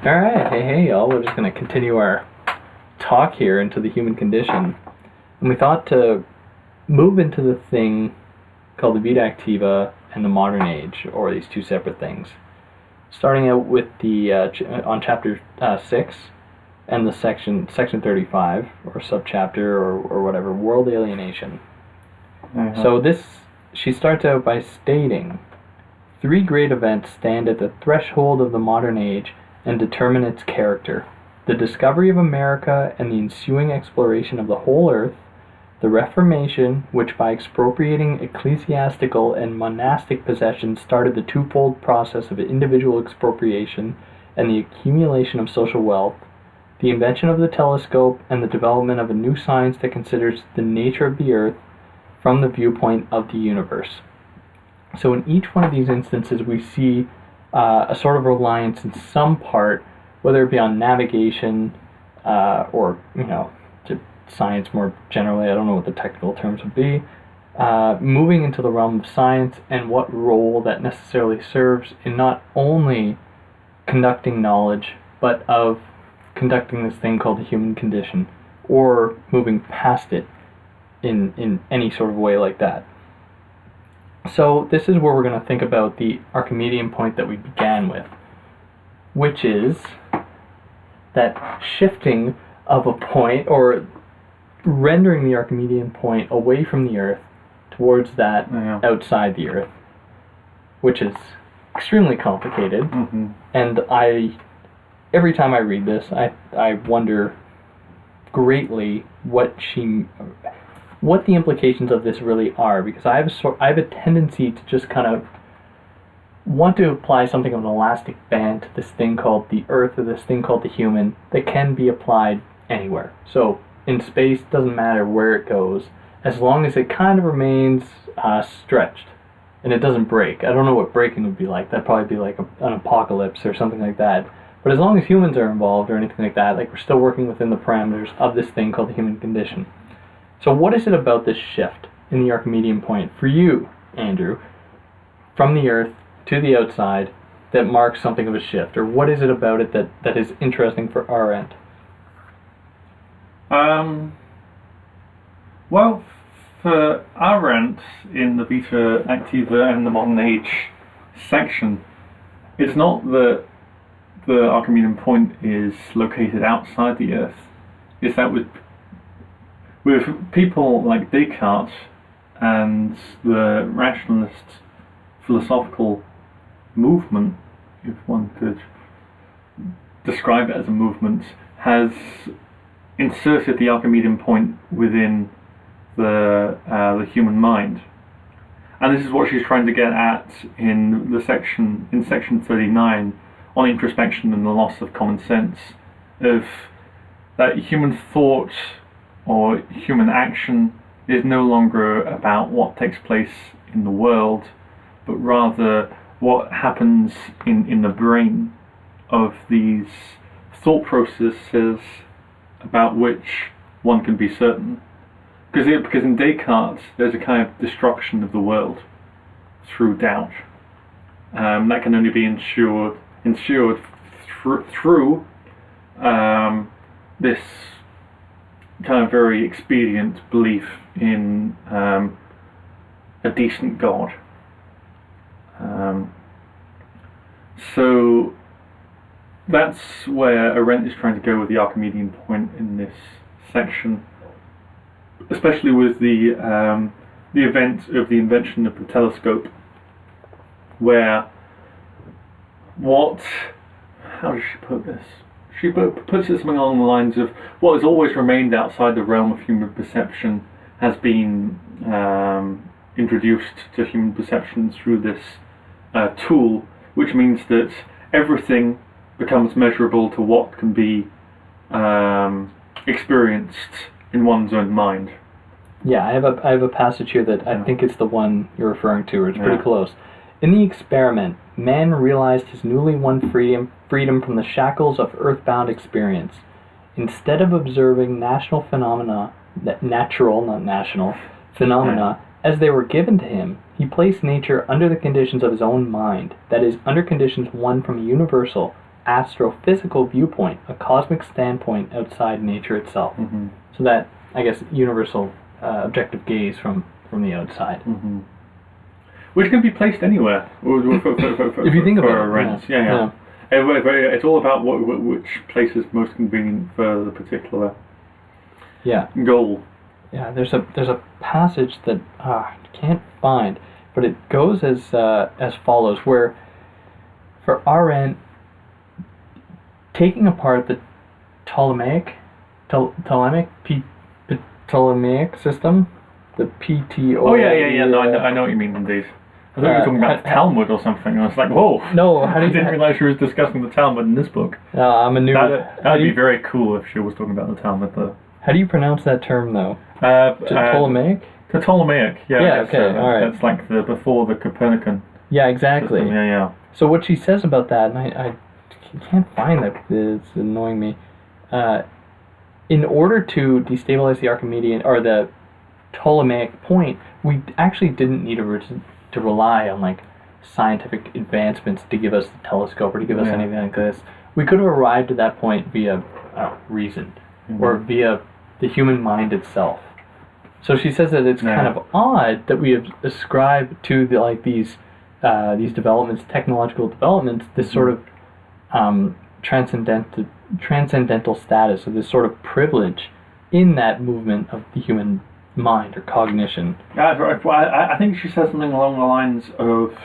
Alright, hey y'all, we're just going to continue our talk here into the human condition. And we thought to move into the thing called the vita activa and the modern age, or these two separate things. Starting out with the on chapter 6 and the section 35, or subchapter, or whatever, world alienation. Mm-hmm. So she starts out by stating, 3 great events stand at the threshold of the modern age and determine its character: the discovery of America and the ensuing exploration of the whole earth, the Reformation, which by expropriating ecclesiastical and monastic possessions started the twofold process of individual expropriation and the accumulation of social wealth, the invention of the telescope, and the development of a new science that considers the nature of the earth from the viewpoint of the universe. So in each one of these instances we see a sort of reliance in some part, whether it be on navigation or, to science more generally, I don't know what the technical terms would be, moving into the realm of science and what role that necessarily serves in not only conducting knowledge, but of conducting this thing called the human condition, or moving past it in any sort of way like that. So this is where we're going to think about the Archimedean point that we began with, which is that shifting of a point, or rendering the Archimedean point away from the Earth towards that outside the Earth, which is extremely complicated. Mm-hmm. And every time I read this, I wonder greatly what the implications of this really are, because I have a tendency to just kind of want to apply something of an elastic band to this thing called the Earth, or this thing called the human, that can be applied anywhere. So in space, doesn't matter where it goes, as long as it kind of remains stretched and it doesn't break. I don't know what breaking would be like. That'd probably be like an apocalypse or something like that. But as long as humans are involved or anything like that, like, we're still working within the parameters of this thing called the human condition. So what is it about this shift in the Archimedean point for you, Andrew, from the Earth to the outside, that marks something of a shift? Or what is it about it that is interesting for Arendt? Well, for Arendt, in the vita activa and the modern age section, it's not that the Archimedean point is located outside the Earth. It's that with people like Descartes and the rationalist philosophical movement, if one could describe it as a movement, has inserted the Archimedean point within the human mind. And this is what she's trying to get at in section 39 on introspection and the loss of common sense, of that human thought or human action is no longer about what takes place in the world, but rather what happens in the brain of these thought processes about which one can be certain. Because in Descartes, there's a kind of destruction of the world through doubt. That can only be ensured through this kind of very expedient belief in a decent God. So that's where Arendt is trying to go with the Archimedean point in this section, especially with the event of the invention of the telescope, where how does she put this? She puts it something along the lines of what has always remained outside the realm of human perception has been introduced to human perception through this tool, which means that everything becomes measurable to what can be experienced in one's own mind. Yeah, I have a passage here that I think it's the one you're referring to, or it's pretty close. In the experiment, man realized his newly won freedom from the shackles of earthbound experience. instead of observing natural phenomena, natural, not national, phenomena, as they were given to him, he placed nature under the conditions of his own mind, that is, under conditions won from a universal, astrophysical viewpoint, a cosmic standpoint outside nature itself. Mm-hmm. So that, I guess, universal objective gaze from the outside. Mm-hmm. Which can be placed anywhere. If you think about it, Arendt. Yeah. It's all about which place is most convenient for the particular goal. Yeah, there's a passage that I can't find, but it goes as follows, where for Arendt, taking apart the Ptolemaic system, the PTO. Oh yeah. No, I know what you mean indeed. I thought you were talking about the Talmud or something. I was like, whoa. No, I didn't realize she was discussing the Talmud in this book. I'm a new. That'd be very cool if she was talking about the Talmud, though. How do you pronounce that term, though? Ptolemaic? The Ptolemaic, yeah. Yeah, okay, all right. That's like before the Copernican. Yeah, exactly. System. Yeah. So what she says about that, and I can't find that, it's annoying me. In order to destabilize the Archimedean, or the Ptolemaic point, we actually didn't need to rely on like scientific advancements to give us the telescope or to give us anything like this. We could have arrived at that point via reason, or via the human mind itself. So she says that it's kind of odd that we have ascribed to these developments, technological developments, this sort of transcendental status, or this sort of privilege in that movement of the human mind or cognition. I think she says something along the lines of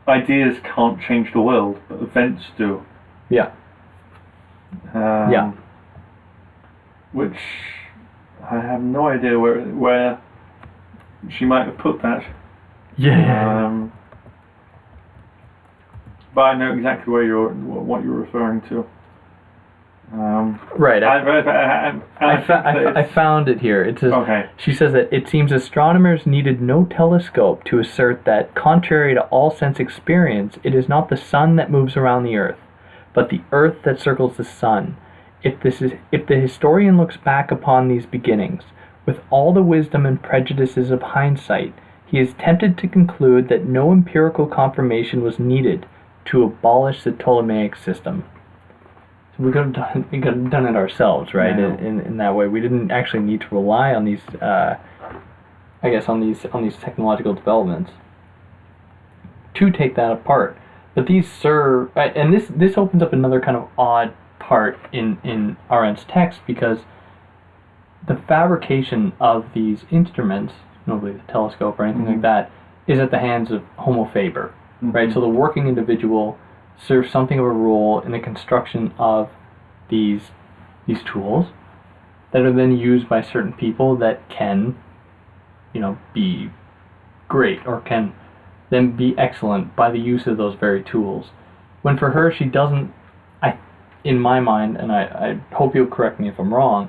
ideas can't change the world, but events do. Yeah. Which I have no idea where she might have put that. Yeah. But I know exactly what you're referring to. Right. I found it here. It says, okay. She says that it seems astronomers needed no telescope to assert that, contrary to all sense experience, it is not the sun that moves around the earth, but the earth that circles the sun. If the historian looks back upon these beginnings, with all the wisdom and prejudices of hindsight, he is tempted to conclude that no empirical confirmation was needed to abolish the Ptolemaic system. So we could have done it ourselves, right? Yeah. In that way, we didn't actually need to rely on these, on these technological developments to take that apart. But these serve, and this opens up another kind of odd part in Arendt's text, because the fabrication of these instruments, notably the telescope or anything like that, is at the hands of Homo faber, right? So the working individual serves something of a role in the construction of these tools that are then used by certain people that can, be great, or can then be excellent by the use of those very tools. When for her, she doesn't, in my mind, and I hope you'll correct me if I'm wrong,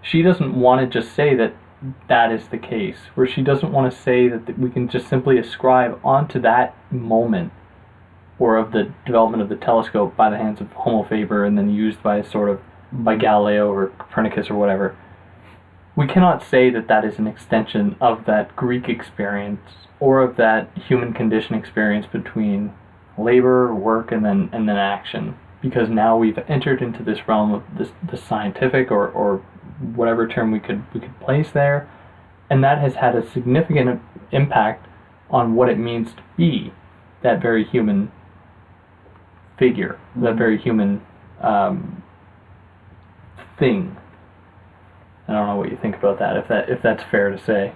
she doesn't want to just say that is the case, where she doesn't want to say that we can just simply ascribe onto that moment, or of the development of the telescope by the hands of Homo faber and then used by Galileo or Copernicus or whatever. We cannot say that is an extension of that Greek experience, or of that human condition experience between labor, work, and then action, because now we've entered into this realm of the scientific, or whatever term we could place there, and that has had a significant impact on what it means to be that very human figure, that very human thing. I don't know what you think about that, if that's fair to say.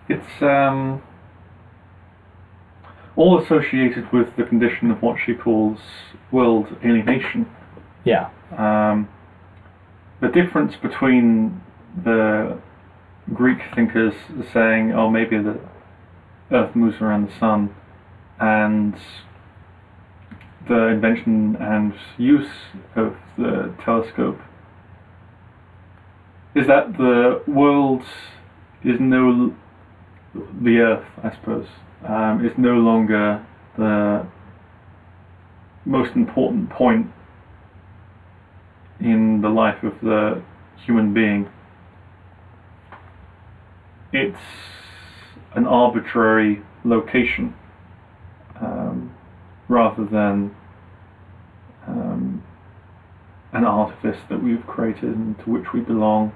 It's all associated with the condition of what she calls world alienation. Yeah. The difference between the Greek thinkers saying, oh, maybe the Earth moves around the sun, and the invention and use of the telescope, is that the world is the Earth, I suppose, is no longer the most important point in the life of the human being. It's an arbitrary location, rather than an artifice that we've created and to which we belong,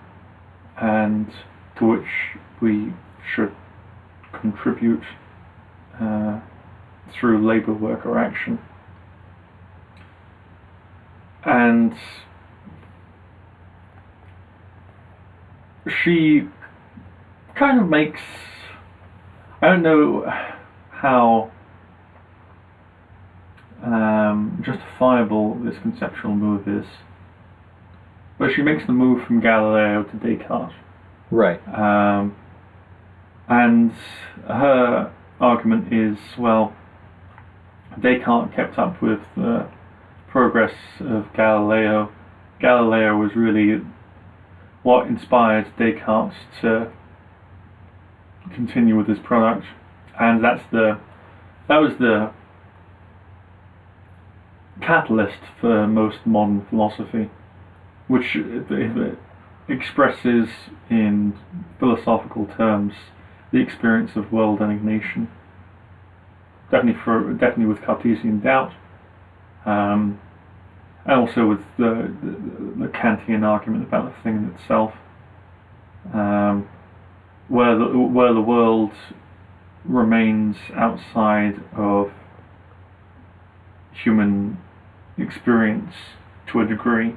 and to which we should contribute through labour, work or action. And she kind of makes, I don't know how justifiable this conceptual move is, but she makes the move from Galileo to Descartes. Right. And her argument is, well, Descartes kept up with the progress of Galileo. Galileo was really what inspired Descartes to continue with his product, and that was the catalyst for most modern philosophy, which expresses in philosophical terms the experience of world-ending nation. Definitely with Cartesian doubt, and also with the Kantian argument about the thing in itself, where the world remains outside of human experience to a degree.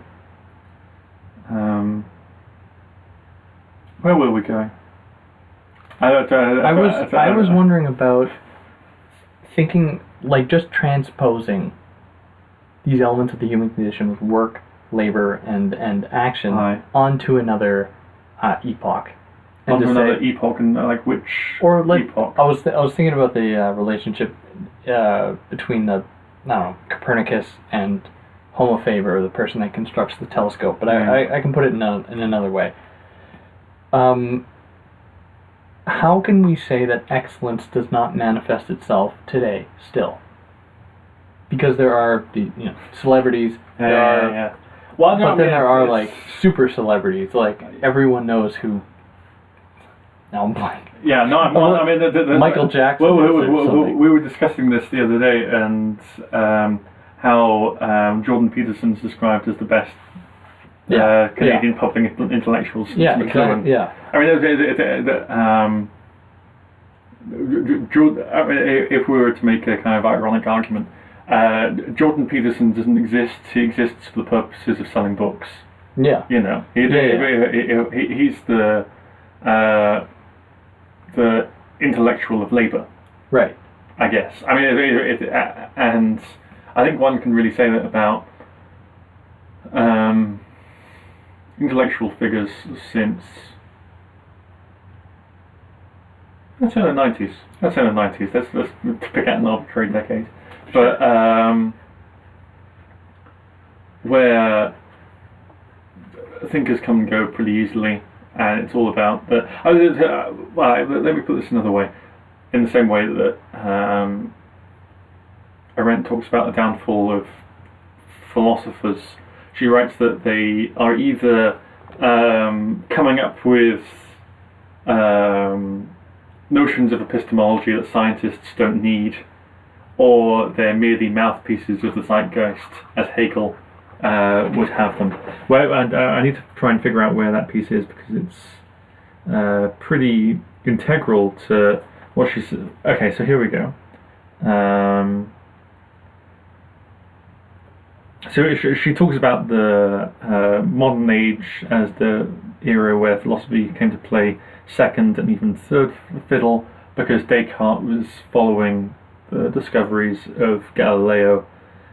Where were we going? I was wondering about thinking, like, just transposing these elements of the human condition with work, labor, and action onto another epoch. And onto another epoch, and like which or like epoch? I was thinking about the relationship between the Copernicus and Homo Faber, the person that constructs the telescope. But I can put it in another way. How can we say that excellence does not manifest itself today still? Because there are celebrities. Well, but then there are like super celebrities. Like everyone knows who. Now I'm blank. Yeah, no, I mean the Michael Jackson. We were discussing this the other day, and how Jordan Peterson's described as the best Canadian public intellectuals. Yeah, exactly. Yeah. I mean, if we were to make a kind of ironic argument, Jordan Peterson doesn't exist. He exists for the purposes of selling books. Yeah. You know, he's the intellectual of labour. Right. I guess. I mean, and I think one can really say that about intellectual figures since, let's say the 90s. Let's pick out an arbitrary decade. But where thinkers come and go pretty easily, and it's all about the. Let me put this another way. In the same way that Arendt talks about the downfall of philosophers, she writes that they are either coming up with notions of epistemology that scientists don't need, or they're merely mouthpieces of the zeitgeist, as Hegel would have them. Well, I need to try and figure out where that piece is, because it's pretty integral to what she said. Okay, so here we go. So she talks about the modern age as the era where philosophy came to play second and even third fiddle, because Descartes was following the discoveries of Galileo,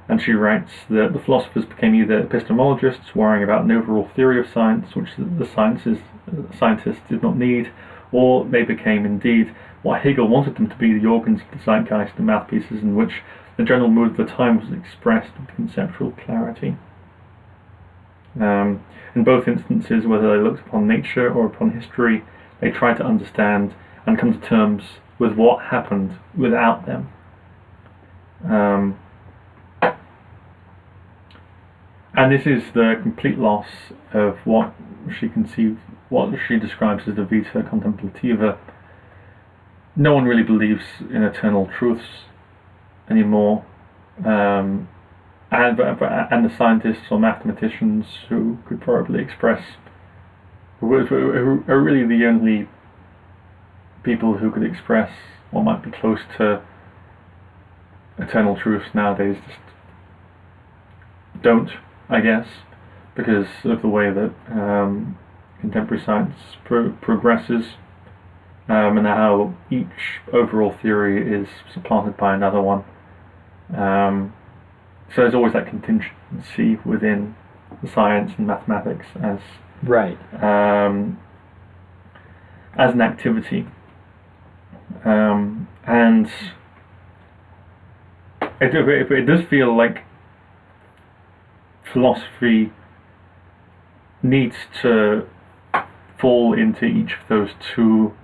and she writes that the philosophers became either epistemologists, worrying about an overall theory of science, which the scientists did not need, or they became indeed what Hegel wanted them to be, the organs of the zeitgeist, the mouthpieces in which the general mood of the time was expressed with conceptual clarity. In both instances, whether they looked upon nature or upon history, they tried to understand and come to terms with what happened without them. And this is the complete loss of what she describes as the vita contemplativa. No one really believes in eternal truths anymore, and the scientists or mathematicians who could probably express, who are really the only people who could express what might be close to eternal truths nowadays, just don't, I guess, because of the way that contemporary science progresses, and how each overall theory is supplanted by another one. So there's always that contingency within the science and mathematics as Right. As an activity, and it does feel like philosophy needs to fall into each of those two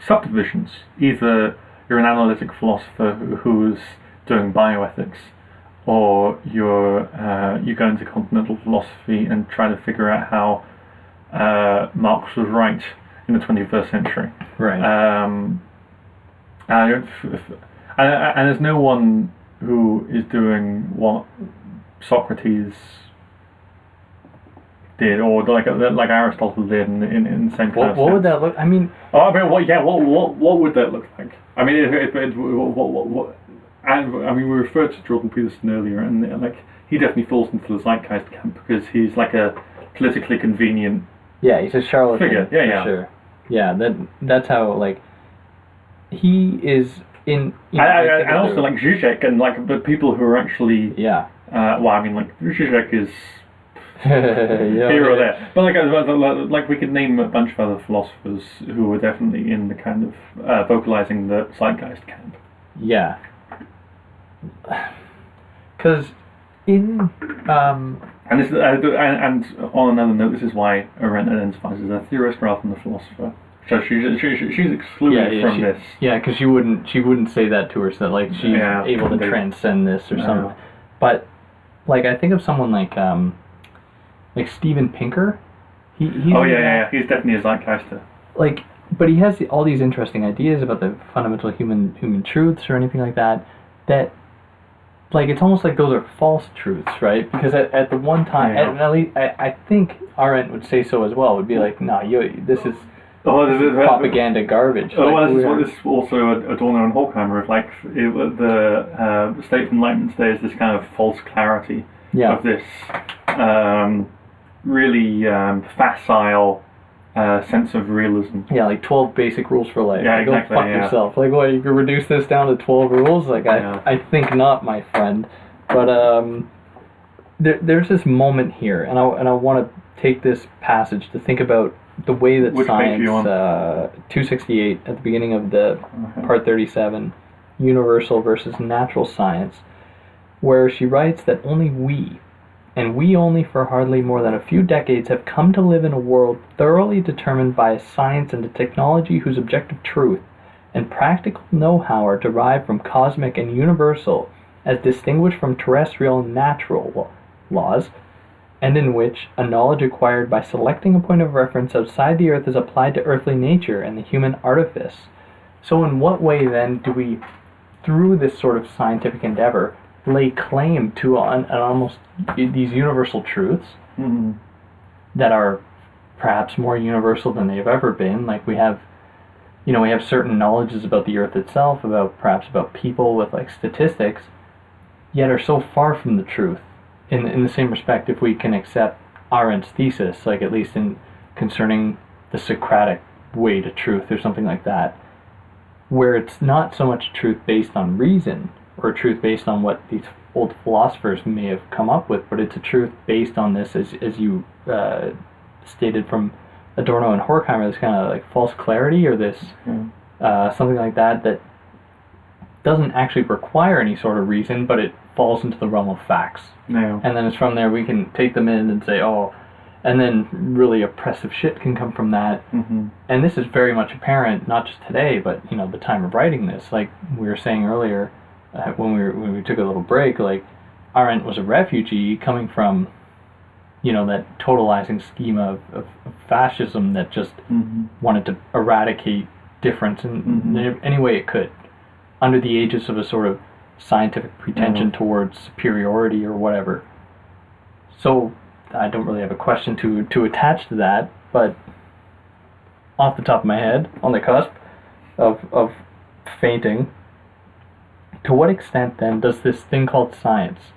subdivisions. Either you're an analytic philosopher who's doing bioethics, or you go into continental philosophy and try to figure out how Marx was right in the 21st century. Right. And there's no one who is doing what Socrates did, or like Aristotle did in the same kind of What would sense. that look? I mean, what would that look like? I mean, we referred to Jordan Peterson earlier, and like he definitely falls into the zeitgeist camp because he's like a politically convenient. Yeah, he's a charlatan. Figure. Yeah. Sure. Yeah, that's how like he is in. And also like Zizek and like the people who are actually. Yeah. Like Zizek is. Yeah, here or there, but like we could name a bunch of other philosophers who were definitely in the kind of vocalizing the zeitgeist camp. Yeah. Because in and this and on another note, this is why Arendt identifies as a theorist rather than a philosopher. So she's excluded from this. Yeah, because she wouldn't say that to herself. Like she's able to transcend this or something. But like I think of someone like Steven Pinker. He's he's definitely a zeitgeister. Like, but he has all these interesting ideas about the fundamental human truths or anything like that. That, like, it's almost like those are false truths, right? Because at the one time, at least I think Arendt would say so as well. Would be like, no, this is propaganda garbage. This is also Adorno and Horkheimer. Like the state of enlightenment today is this kind of false clarity of this. Really facile sense of realism. Yeah, like 12 basic rules for life. Yeah, exactly. Go fuck yourself. Like, what, you can reduce this down to 12 rules? Like, I think not, my friend. But there's this moment here, and I want to take this passage to think about the way that science, 268 at the beginning of the part 37, universal versus natural science, where she writes that only we, and we only for hardly more than a few decades, have come to live in a world thoroughly determined by a science and a technology whose objective truth and practical know-how are derived from cosmic and universal, as distinguished from terrestrial and natural laws, and in which a knowledge acquired by selecting a point of reference outside the earth is applied to earthly nature and the human artifice. So in what way then do we, through this sort of scientific endeavor, lay claim to an almost these universal truths that are perhaps more universal than they've ever been? Like we have certain knowledges about the earth itself, perhaps about people with like statistics, yet are so far from the truth. In the same respect, if we can accept Arendt's thesis, like at least in concerning the Socratic way to truth or something like that, where it's not so much truth based on reason or truth based on what these old philosophers may have come up with, but it's a truth based on this, as you stated from Adorno and Horkheimer, this kind of like false clarity or this something like that doesn't actually require any sort of reason, but it falls into the realm of facts. No. And then it's from there we can take them in and say, and then really oppressive shit can come from that. And this is very much apparent, not just today, but the time of writing this. Like we were saying earlier, when we took a little break, like Arendt was a refugee coming from, that totalizing schema of fascism that just wanted to eradicate difference in any way it could, under the aegis of a sort of scientific pretension towards superiority or whatever. So I don't really have a question to attach to that, but off the top of my head, on the cusp of fainting, to what extent then does this thing called science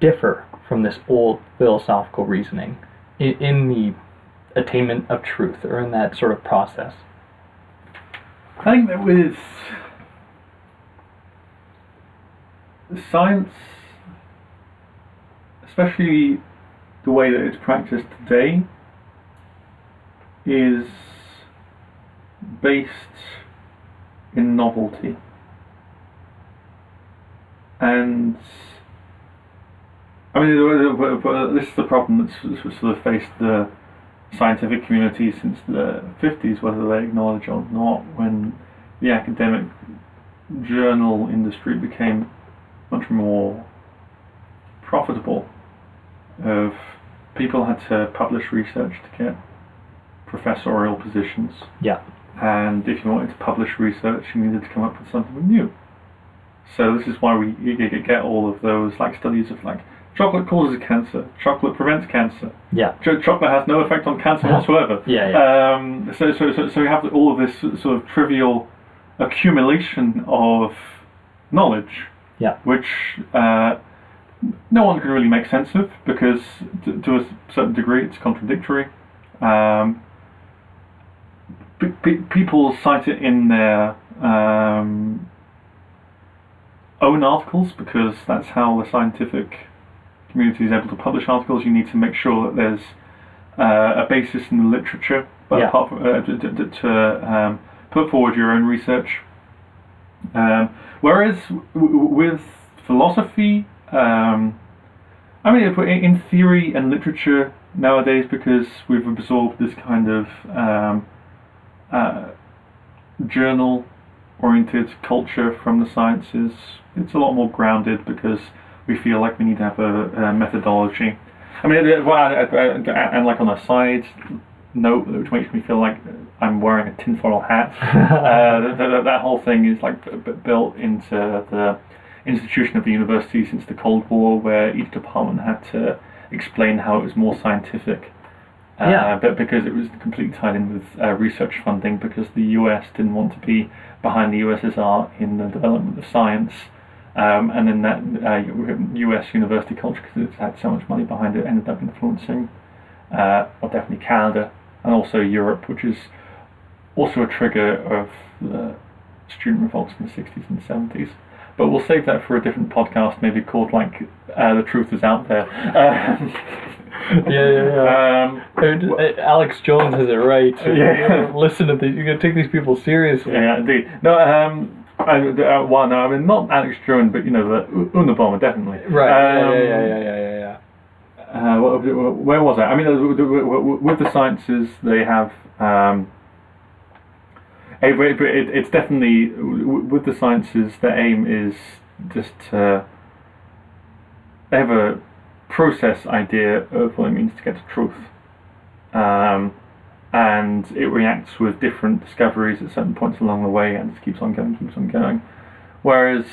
differ from this old philosophical reasoning in the attainment of truth, or in that sort of process? I think that with science, especially the way that it's practiced today, is based in novelty. And I mean, this is the problem that's sort of faced the scientific community since the 50s, whether they acknowledge or not, when the academic journal industry became much more profitable. People had to publish research to get professorial positions. Yeah. And if you wanted to publish research, you needed to come up with something new. So this is why you get all of those studies of chocolate causes cancer, chocolate prevents cancer. Yeah. Chocolate has no effect on cancer whatsoever. Yeah. So you have all of this sort of trivial accumulation of knowledge. Yeah. Which no one can really make sense of, because to a certain degree it's contradictory. People cite it in their own articles, because that's how the scientific community is able to publish articles. You need to make sure that there's a basis in the literature, but apart from to put forward your own research. Whereas with philosophy, I mean, if we're in theory and literature nowadays, because we've absorbed this kind of journal-oriented culture from the sciences, it's a lot more grounded, because we feel like we need to have a methodology. I mean, and on a side note, which makes me feel like I'm wearing a tinfoil hat, that whole thing is built into the institution of the university since the Cold War, where each department had to explain how it was more scientific. But because it was completely tied in with research funding, because the US didn't want to be behind the USSR in the development of science, and then that US university culture, because it had so much money behind it, ended up influencing, definitely Canada, and also Europe, which is also a trigger of the student revolts in the 60s and 70s. But we'll save that for a different podcast, maybe called The Truth Is Out There. Alex Jones has it right. Listen to these. You're gonna take these people seriously. Yeah, indeed. No, I mean, not Alex Jones, but the Unabomber, definitely. Right. Where was I? I mean, with the sciences, they have. It's definitely with the sciences. The aim is just to. They have a process idea of what it means to get to truth, and it reacts with different discoveries at certain points along the way, and just keeps on going. Whereas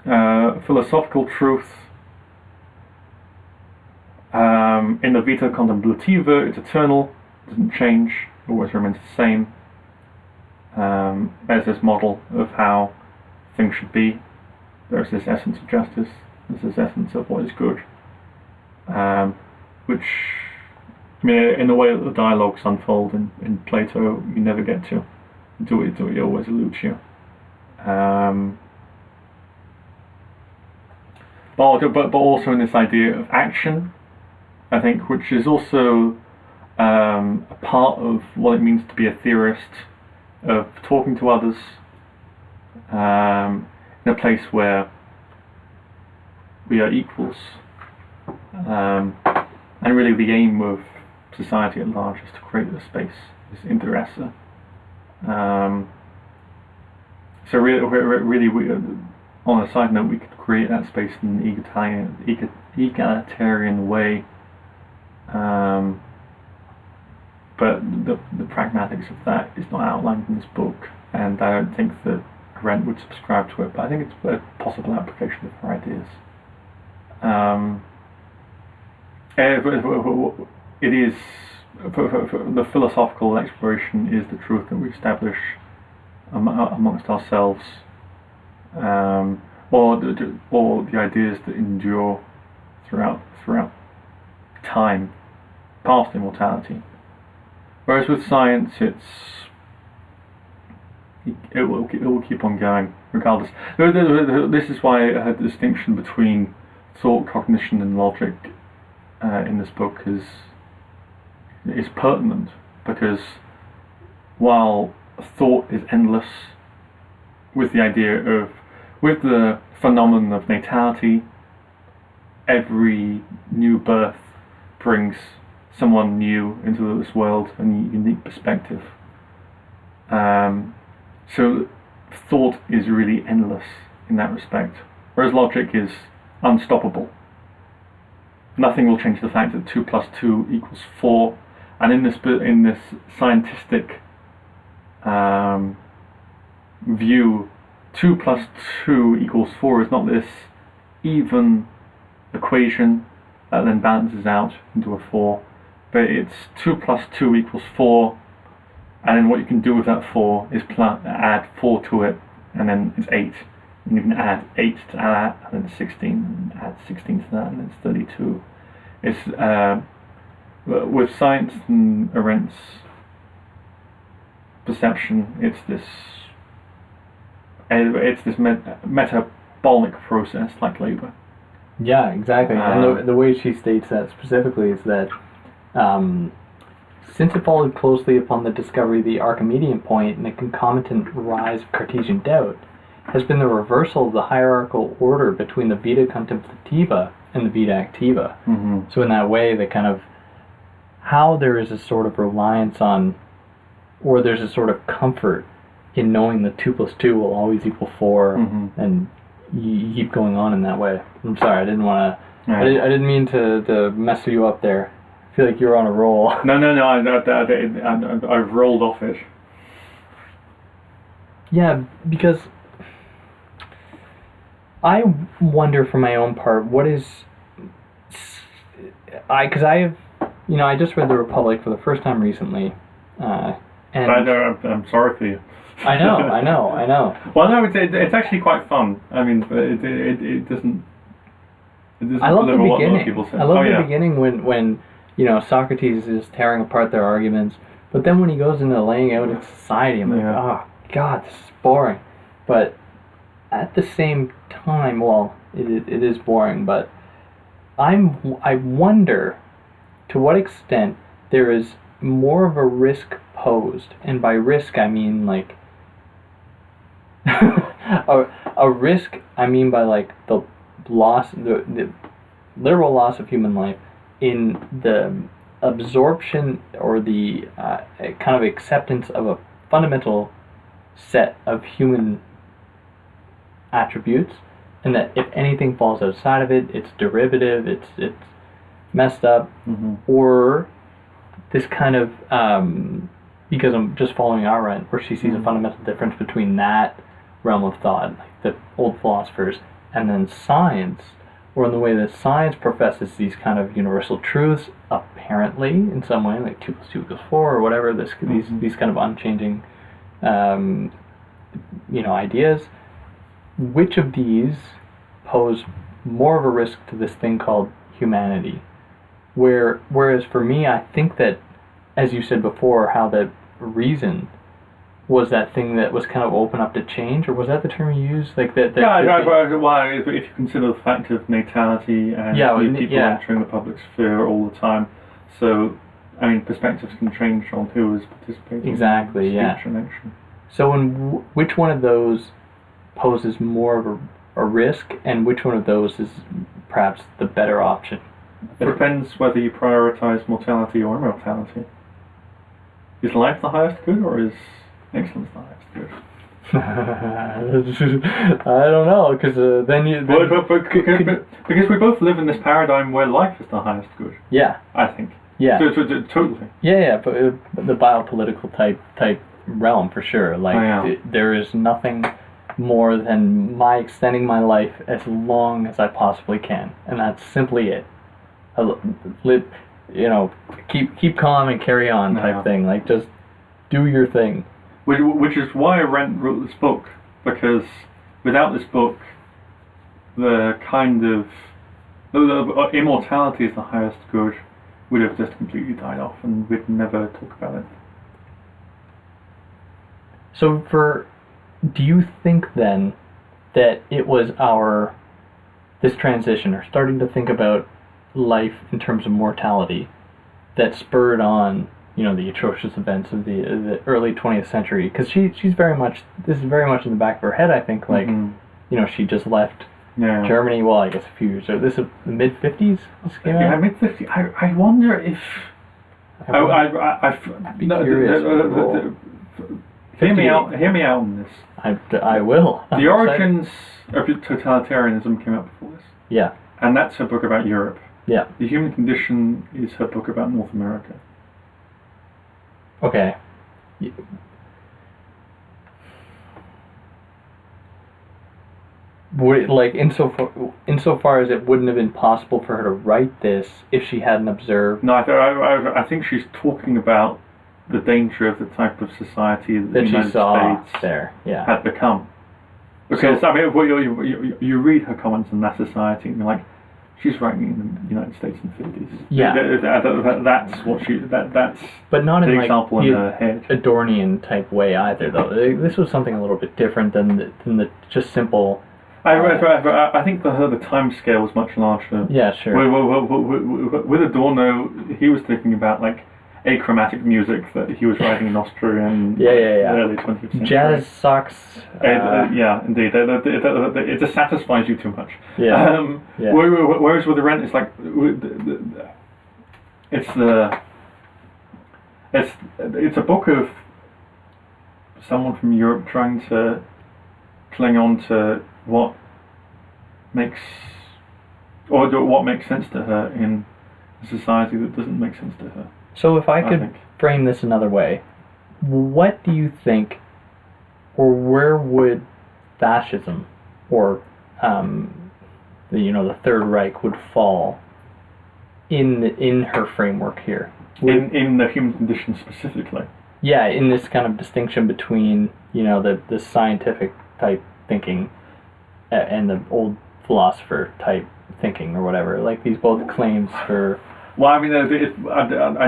philosophical truth, in the vita contemplativa, it's eternal, doesn't change, always remains the same. There's this model of how things should be. There's this essence of justice. There's this essence of what is good. Which, I mean, in the way that the dialogues unfold in Plato, you never get to. It always eludes you. But also in this idea of action, I think, which is also a part of what it means to be a theorist, of talking to others in a place where we are equals. And really the aim of society at large is to create a space, this interesse. So really, on a side note, we could create that space in an egalitarian way, but the pragmatics of that is not outlined in this book, and I don't think that Arendt would subscribe to it, but I think it's a possible application of her ideas. It is, the philosophical exploration is the truth that we establish amongst ourselves, or the ideas that endure throughout time, past immortality. Whereas with science, it will keep on going regardless. This is why I had the distinction between thought, cognition, and logic in this book is pertinent, because while thought is endless, with the phenomenon of natality, every new birth brings someone new into this world, a unique perspective. So thought is really endless in that respect, whereas logic is unstoppable. Nothing will change the fact that 2 + 2 = 4, and in this scientific view, 2 + 2 = 4 is not this even equation that then balances out into a 4, but it's 2 + 2 = 4, and then what you can do with that 4 is add 4 to it, and then it's 8. And you can add 8 to that, and then 16, and add 16 to that, and then it's 32. It's with science and Arendt's perception, it's this metabolic process like labor. Yeah, exactly. And the way she states that specifically is that since it followed closely upon the discovery of the Archimedean point and the concomitant rise of Cartesian doubt, has been the reversal of the hierarchical order between the vita contemplativa and the vita activa. Mm-hmm. So in that way, the kind of how there is a sort of reliance on, or there's a sort of comfort in knowing that 2 + 2 will always equal 4, mm-hmm. and you keep going on in that way. I'm sorry, I didn't want to. Yeah. I didn't mean to mess you up there. I feel like you were on a roll. No, I've rolled off it. Yeah, because I wonder for my own part, what is... Because I just read The Republic for the first time recently. And I'm sorry for you. I know. Well, no, it's actually quite fun. I mean, it doesn't... I love the beginning. I love the beginning when Socrates is tearing apart their arguments, but then when he goes into laying out its society, I'm like, oh God, this is boring. But at the same time, well, it is boring, but I wonder to what extent there is more of a risk posed, and by risk I mean like a risk. I mean by like the loss, the literal loss of human life in the absorption or the kind of acceptance of a fundamental set of human attributes, and that if anything falls outside of it, it's derivative, it's messed up, mm-hmm. or this kind of because I'm just following Arendt, where she sees mm-hmm. a fundamental difference between that realm of thought, like the old philosophers, and then science, or in the way that science professes these kind of universal truths, apparently in some way, like 2 + 2 = 4, or whatever. Mm-hmm. These kind of unchanging, ideas. Which of these pose more of a risk to this thing called humanity? Whereas for me, I think that, as you said before, how that reason was that thing that was kind of open up to change, or was that the term you used? Like that. If you consider the fact of natality and new people entering the public sphere all the time, so I mean, perspectives can change on who is participating. Exactly. In speech and action. So, which one of those poses more of a risk, and which one of those is perhaps the better option? It depends whether you prioritize mortality or immortality. Is life the highest good, or is excellence the highest good? I don't know, because then you... Because we both live in this paradigm where life is the highest good, yeah, I think. yeah. Totally. Yeah, but the biopolitical type realm, for sure. Like, there is nothing more than my extending my life as long as I possibly can, and that's simply it. Keep calm and carry on type thing. Like, just do your thing. Which is why Arendt wrote this book, because without this book, the kind of the immortality is the highest good would have just completely died off, and we'd never talk about it. So, do you think then that it was this transition, or starting to think about life in terms of mortality, that spurred on, the atrocious events of the early 20th century? Because this is very much in the back of her head, I think. Like, she just left Germany. Well, I guess a few years ago. This is the mid 50s. This came out. Yeah, mid 50s. I wonder if I'd be curious. Hear me out on this. I will. The Origins of Totalitarianism came out before this. Yeah. And that's her book about Europe. Yeah. The Human Condition is her book about North America. Okay. Would it, like, insofar as it wouldn't have been possible for her to write this if she hadn't observed? No, I think she's talking about the danger of the type of society that the United States had become. Because you read her comments on that society and you're like, she's writing in the United States in the 50s. Yeah. That's what that's but not in, like, example in her head. Adornian type way either, though. This was something a little bit different than the just simple... I think for her the time scale was much larger. Yeah, sure. With Adorno, he was thinking about, like, achromatic music that he was writing in Austria in the early 20th century. Jazz sucks. Yeah, indeed. It just satisfies you too much. Yeah. Whereas with Arendt, it's like it's a book of someone from Europe trying to cling on to what makes sense to her in a society that doesn't make sense to her. So if I could frame this another way, what do you think, or where would fascism, or the Third Reich would fall in her framework here? In the human condition specifically? Yeah, in this kind of distinction between the scientific type thinking and the old philosopher type thinking, or whatever. Like, these both claims for... Well, I mean, I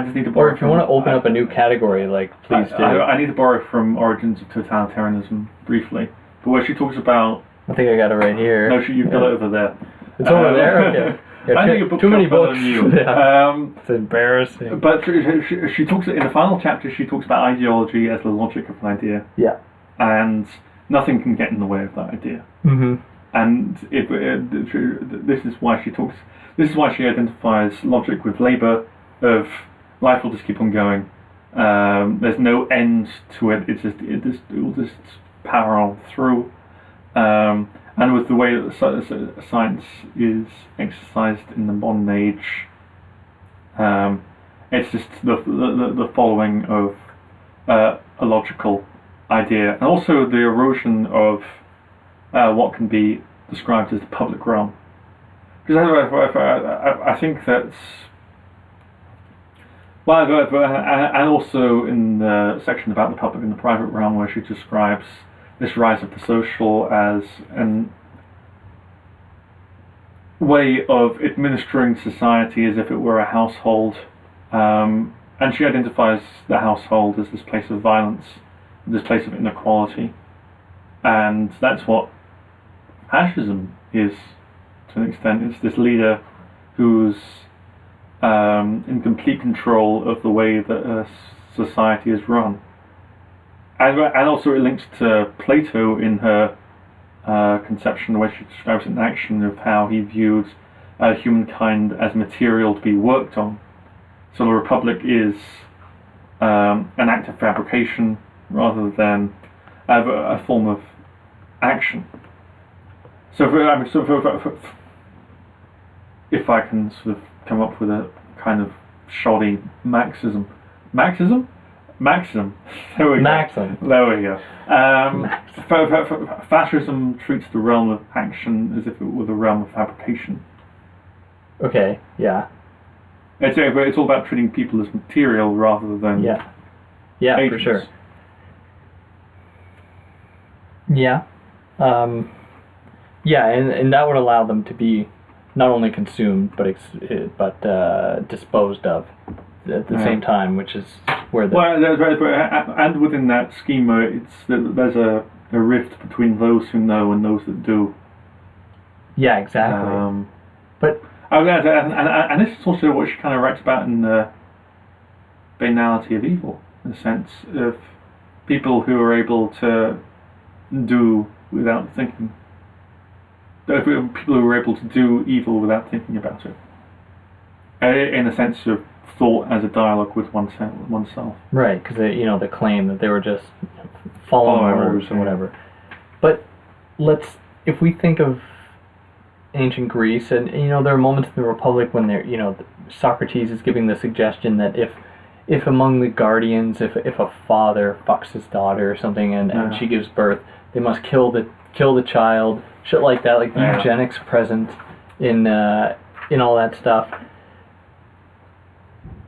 just need to borrow. Or if you want to open up a new category, like, please do. I need to borrow from Origins of Totalitarianism briefly, but where she talks about... I think I got it right here. No, you've got it over there. It's over there? Okay. Yeah, I know your book's too many books. Than you. It's embarrassing. But she talks, in the final chapter, she talks about ideology as the logic of an idea. Yeah. And nothing can get in the way of that idea. Mm-hmm. And this is why she talks... This is why she identifies logic with labour, of life will just keep on going. There's no end to it. It will just power on through. And with the way that science is exercised in the modern age, it's just the following of a logical idea, and also the erosion of what can be described as the public realm. Because I think that's... Well, and also in the section about the public and the private realm, where she describes this rise of the social as an way of administering society as if it were a household. And she identifies the household as this place of violence, this place of inequality. And that's what fascism is, to an extent. It's this leader who's in complete control of the way that a society is run. And also it links to Plato in her conception, the way she describes it in action, of how he viewed humankind as material to be worked on. So the Republic is an act of fabrication rather than a form of action. So, if I can sort of come up with a kind of shoddy Marxism. There we Maxim. go. There we go. Fascism treats the realm of action as if it were the realm of fabrication. Okay, yeah. It's all about treating people as material rather than Yeah, agents. for sure. Yeah. Yeah, and that would allow them to be not only consumed but disposed of at the same time, which is where the and within that schema, there's a rift between those who know and those that do. Yeah, exactly. But and this is also what she kind of writes about in the banality of evil, in the sense of people who are able to do without thinking. People who are able to do evil without thinking about it, in a sense of thought as a dialogue with oneself. Right, because they claim that they were just following orders or whatever. But if we think of ancient Greece, and there are moments in the Republic when Socrates is giving the suggestion that if among the guardians, if a father fucks his daughter or something and she gives birth, they must kill the child, shit like that, like eugenics present in all that stuff.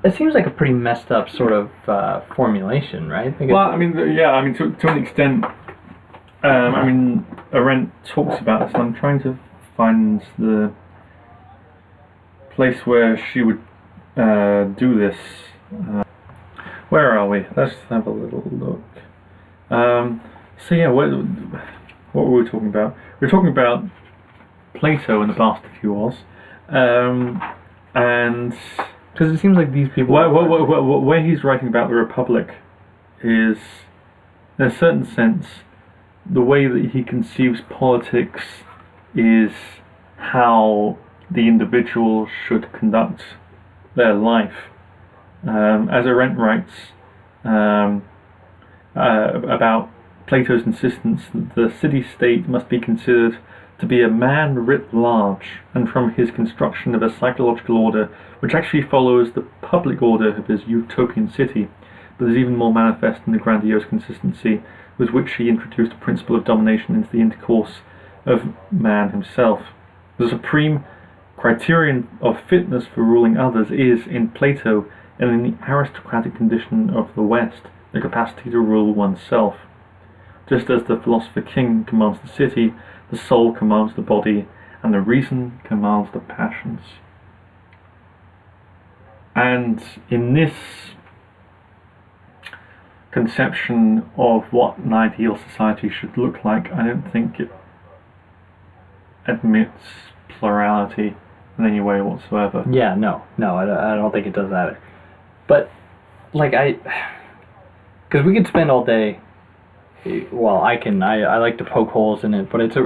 It seems like a pretty messed up sort of formulation, right? To an extent. Arendt talks about this, and I'm trying to find the place where she would do this. Where are we? Let's have a little look. What were we talking about? We were talking about Plato and the bastard he was, and because it seems like these people where he's writing about the Republic is, in a certain sense, the way that he conceives politics is how the individual should conduct their life. As Arendt writes about Plato's insistence that the city-state must be considered to be a man writ large, and from his construction of a psychological order which actually follows the public order of his utopian city, but is even more manifest in the grandiose consistency with which he introduced the principle of domination into the intercourse of man himself. The supreme criterion of fitness for ruling others is, in Plato and in the aristocratic condition of the West, the capacity to rule oneself. Just as the philosopher king commands the city, the soul commands the body, and the reason commands the passions. And in this conception of what an ideal society should look like, I don't think it admits plurality in any way whatsoever. Yeah, no, I don't think it does either. But, because we could spend all day, well, I like to poke holes in it, but it's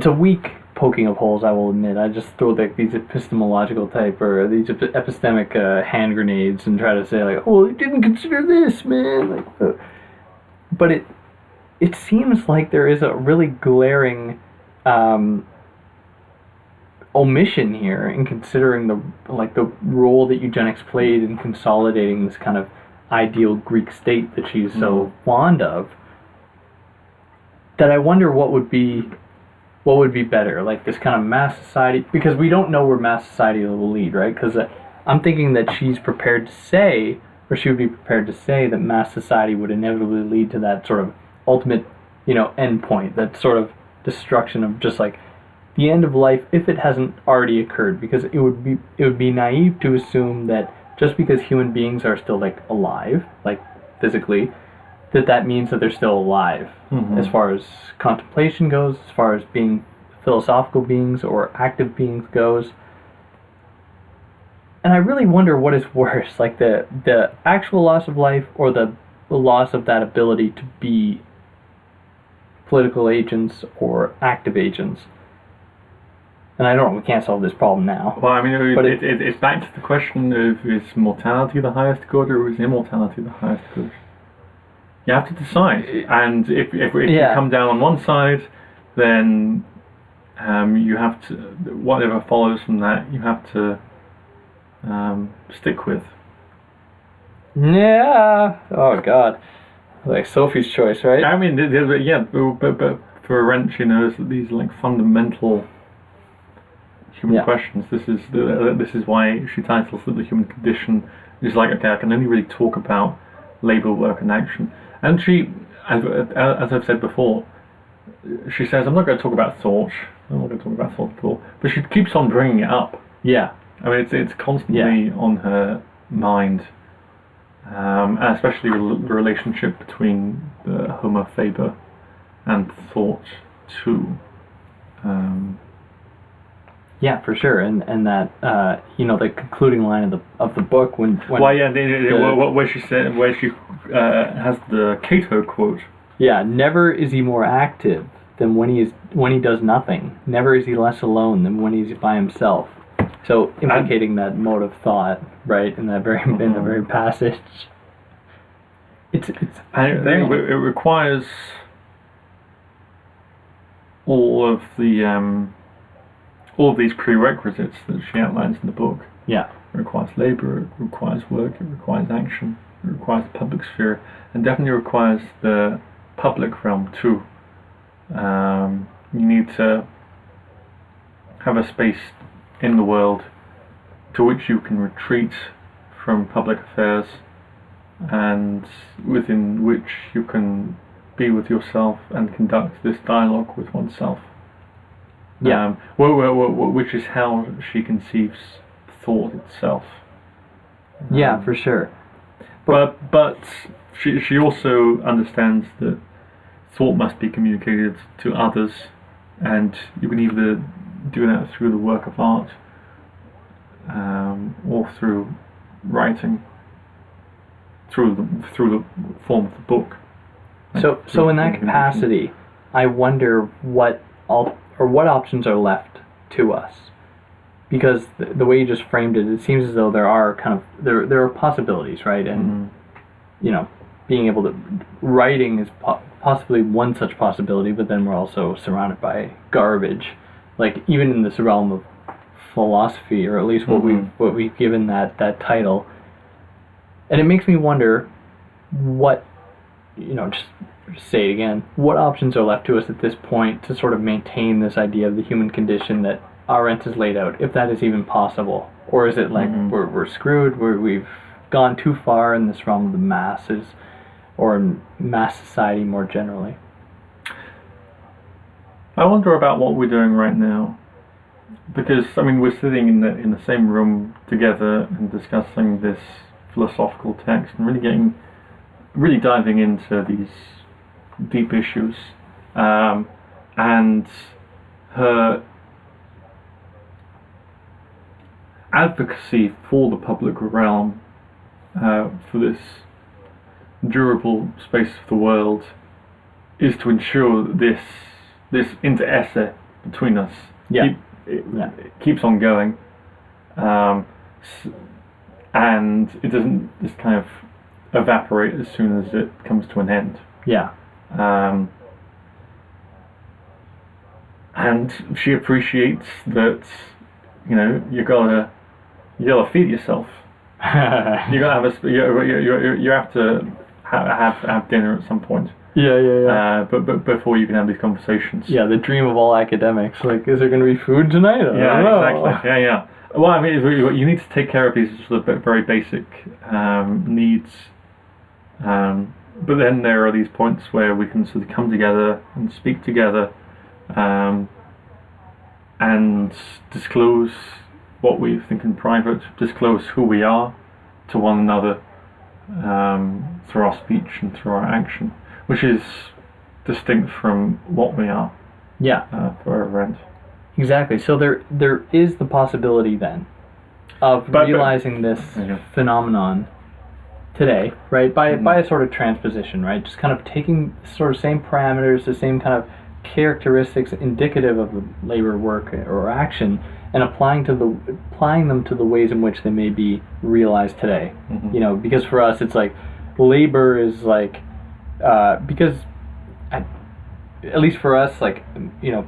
a weak poking of holes, I will admit. I just throw these epistemological type, or these epistemic hand grenades and try to say, oh, you didn't consider this, man. But it seems like there is a really glaring omission here in considering the role that eugenics played in consolidating this kind of ideal Greek state that she's so fond of, that I wonder what would be better, like this kind of mass society, because we don't know where mass society will lead, right? Because I'm thinking that she would be prepared to say that mass society would inevitably lead to that sort of ultimate, end point, that sort of destruction of just like the end of life, if it hasn't already occurred, because it would be naive to assume that just because human beings are still alive, physically, that means that they're still alive, as far as contemplation goes, as far as being philosophical beings or active beings goes. And I really wonder what is worse, the actual loss of life or the loss of that ability to be political agents or active agents. And I don't know, we can't solve this problem now. Well, it's back to the question of, is mortality the highest good or is immortality the highest good? You have to decide, and if you Yeah. come down on one side, then you have to, whatever follows from that, you have to stick with. Yeah. Oh God. Like Sophie's Choice, right? I mean, but for Arendt, she knows that these are like fundamental human Yeah. questions. This is why she titles it the human condition. It's like, okay, I can only really talk about labour, work, and action. And she, as I've said before, she says, I'm not going to talk about thought. I'm not going to talk about thought at all. But she keeps on bringing it up. Yeah. I mean, it's constantly on her mind, and especially the relationship between the Homo faber and thought too. Yeah, for sure, and that the concluding line of the book when Well, yeah, where she said, where she has the Cato quote. Yeah, never is he more active than when he does nothing. Never is he less alone than when he's by himself. So implicating that mode of thought, right, in the very passage. It's and it requires all of these prerequisites that she outlines in the book. Yeah. It requires labour, it requires work, it requires action, it requires the public sphere, and definitely requires the public realm too. You need to have a space in the world to which you can retreat from public affairs, and within which you can be with yourself and conduct this dialogue with oneself. Yeah. Which is how she conceives thought itself. Yeah, for sure. But she also understands that thought must be communicated to others, and you can either do that through the work of art, or through writing, through the form of the book. So in that capacity, I wonder what options are left to us, because the way you just framed it, it seems as though there are there are possibilities, right? And being able to writing is possibly one such possibility, but then we're also surrounded by garbage, like even in this realm of philosophy, or at least what we've given that title. And it makes me wonder what, just say it again, what options are left to us at this point to sort of maintain this idea of the human condition that Arendt has laid out, if that is even possible? Or is it like we're screwed, we've gone too far in this realm of the masses, or in mass society more generally? I wonder about what we're doing right now, because we're sitting in the same room together and discussing this philosophical text and really diving into these deep issues, and her advocacy for the public realm, for this durable space of the world, is to ensure that this inter-esse between us keeps on going, and it doesn't just kind of evaporate as soon as it comes to an end. Yeah. And she appreciates that, you gotta feed yourself. You gotta have you have to have dinner at some point. Yeah. But before you can have these conversations. Yeah, the dream of all academics. Like, is there going to be food tonight? I don't know. Exactly. Yeah. Well, you need to take care of these sort of very basic needs. But then there are these points where we can sort of come together and speak together, and disclose what we think in private, disclose who we are to one another, through our speech and through our action, which is distinct from what we are. Yeah. For Arendt. Exactly. So there is the possibility then of realizing this phenomenon today, right? By a sort of transposition, right? Just kind of taking sort of same parameters, the same kind of characteristics indicative of the labor, work, or action, and applying them to the ways in which they may be realized today. Because for us it's like labor is like because at least for us, like,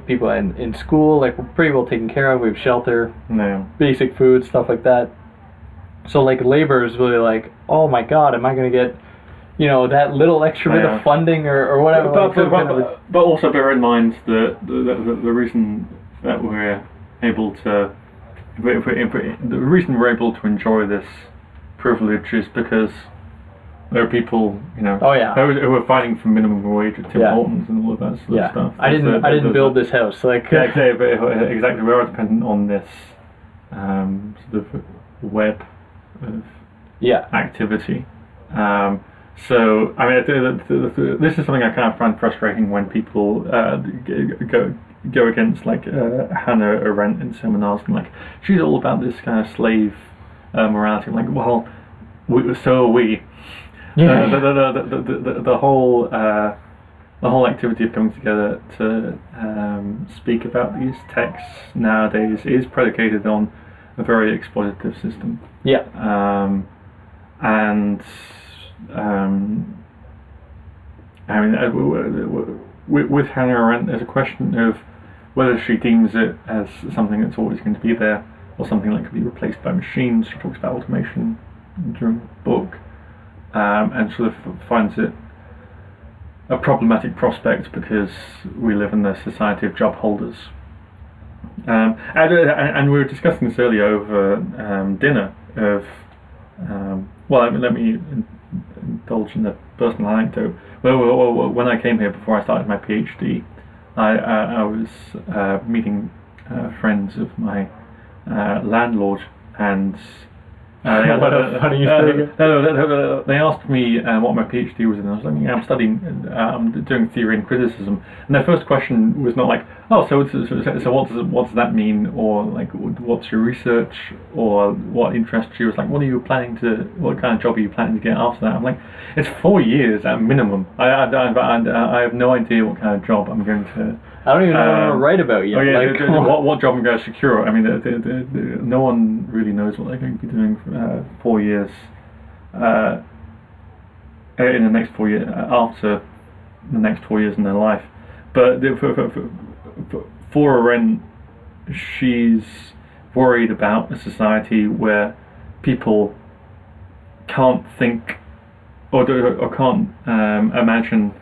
people in school, like, we're pretty well taken care of. We have shelter, No. basic food, stuff like that. So, like, labor is really like, oh my God, am I going to get, that little extra bit of funding or whatever? But also bear in mind that the reason that we're able to, the reason we're able to enjoy this privilege is because there are people, Oh yeah. who are fighting for minimum wage at Tim Hortons and all of that sort of stuff. I didn't build this house. Like, yeah, exactly. We are dependent on this sort of web of activity. So, I mean, this is something I kind of find frustrating when people go against, like, Hannah Arendt in seminars, and, like, she's all about this kind of slave morality. I'm like, well, so are we. Yeah. The whole activity of coming together to speak about these texts nowadays is predicated on a very exploitative system. Yeah. I mean, with Hannah Arendt, there's a question of whether she deems it as something that's always going to be there, or something that can be replaced by machines. She talks about automation during the book, and sort of finds it a problematic prospect because we live in a society of job holders. And we were discussing this earlier over dinner. Let me indulge in the personal anecdote. When I came here before I started my PhD, I was meeting friends of my landlord, and what a funny thing. They asked me what my PhD was in. I was like, I'm studying, I'm doing theory and criticism. And their first question was not like, oh, so what does that mean, or like, what's your research, or what interests you? It was like, what kind of job are you planning to get after that? I'm like, it's 4 years at minimum. I have no idea what kind of job I'm going to. I don't even know what I'm going to write about yet. Oh yeah, what job I'm going to secure. I mean, no one really knows what they're going to be doing for 4 years. In the next 4 years, after the next 4 years in their life. But for Arendt, she's worried about a society where people can't think or can't imagine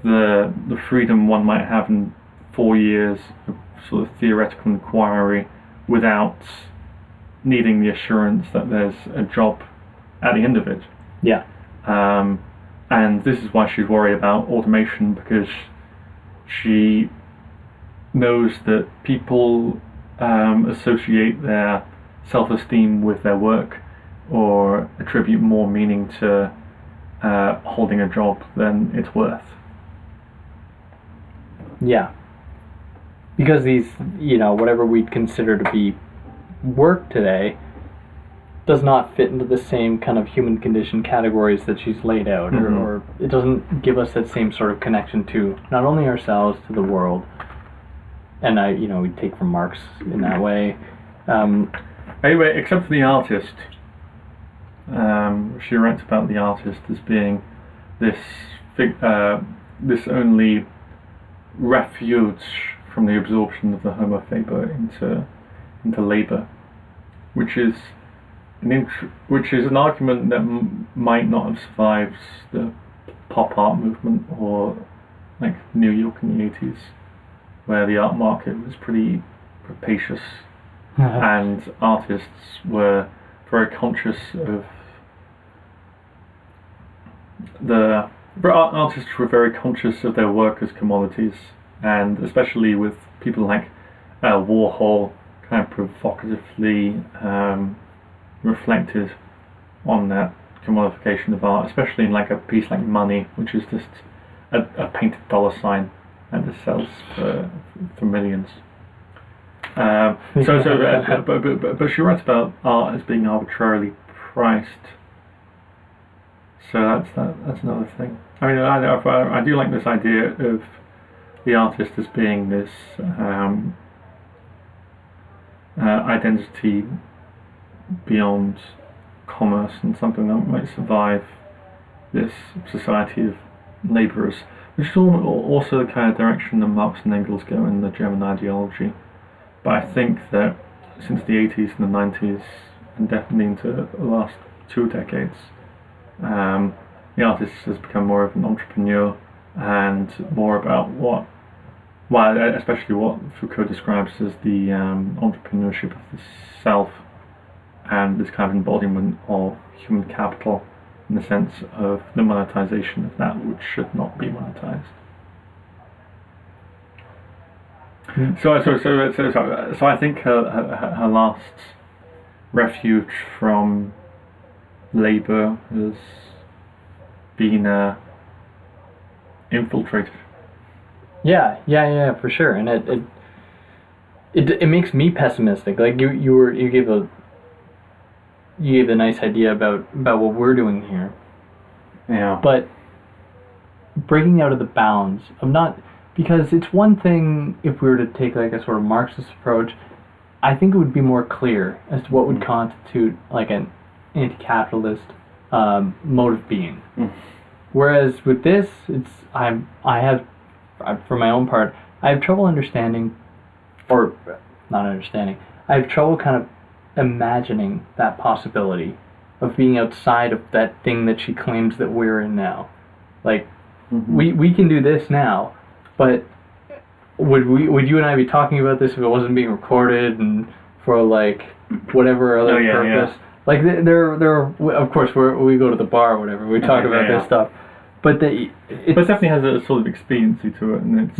the freedom one might have in 4 years of sort of theoretical inquiry without needing the assurance that there's a job at the end of it. Yeah. And this is why she's worried about automation, because she knows that people associate their self-esteem with their work, or attribute more meaning to holding a job than it's worth. Yeah. Because these, whatever we'd consider to be work today does not fit into the same kind of human condition categories that she's laid out, or it doesn't give us that same sort of connection to not only ourselves, to the world. And we take from Marx in that way. Anyway, except for the artist, she writes about the artist as being this only refuge from the absorption of the homo faber into labour, which is an argument that might not have survived the pop art movement, or like New York in the 80s, where the art market was pretty rapacious and artists were very conscious of their work as commodities, and especially with people like Warhol kind of provocatively reflected on that commodification of art, especially in like a piece like Money, which is just a painted dollar sign and it sells for millions. But she writes about art as being arbitrarily priced. So that's another thing. I mean, I do like this idea of the artist as being this identity beyond commerce, and something that might survive this society of labourers, which is also the kind of direction that Marx and Engels go in the German ideology. But I think that since the 80s and the 90s, and definitely into the last 2 decades, the artist has become more of an entrepreneur and more about especially what Foucault describes as the entrepreneurship of the self and this kind of embodiment of human capital in the sense of the monetization of that which should not be monetized. So I think her last refuge from labour has been infiltrated. Yeah, for sure. And it makes me pessimistic. Like you gave a nice idea about what we're doing here. Yeah. But breaking out of the bounds of not, because it's one thing if we were to take like a sort of Marxist approach, I think it would be more clear as to what would constitute like an anti-capitalist mode of being. Whereas with this, for my own part, I have trouble understanding, or not understanding, I have trouble kind of imagining that possibility of being outside of that thing that she claims that we're in now. Like, we can do this now, but would you and I be talking about this if it wasn't being recorded and for like whatever other purpose? Yeah. Like there, of course, we go to the bar or whatever. We talk about this stuff, but it definitely has a sort of expediency to it, and it's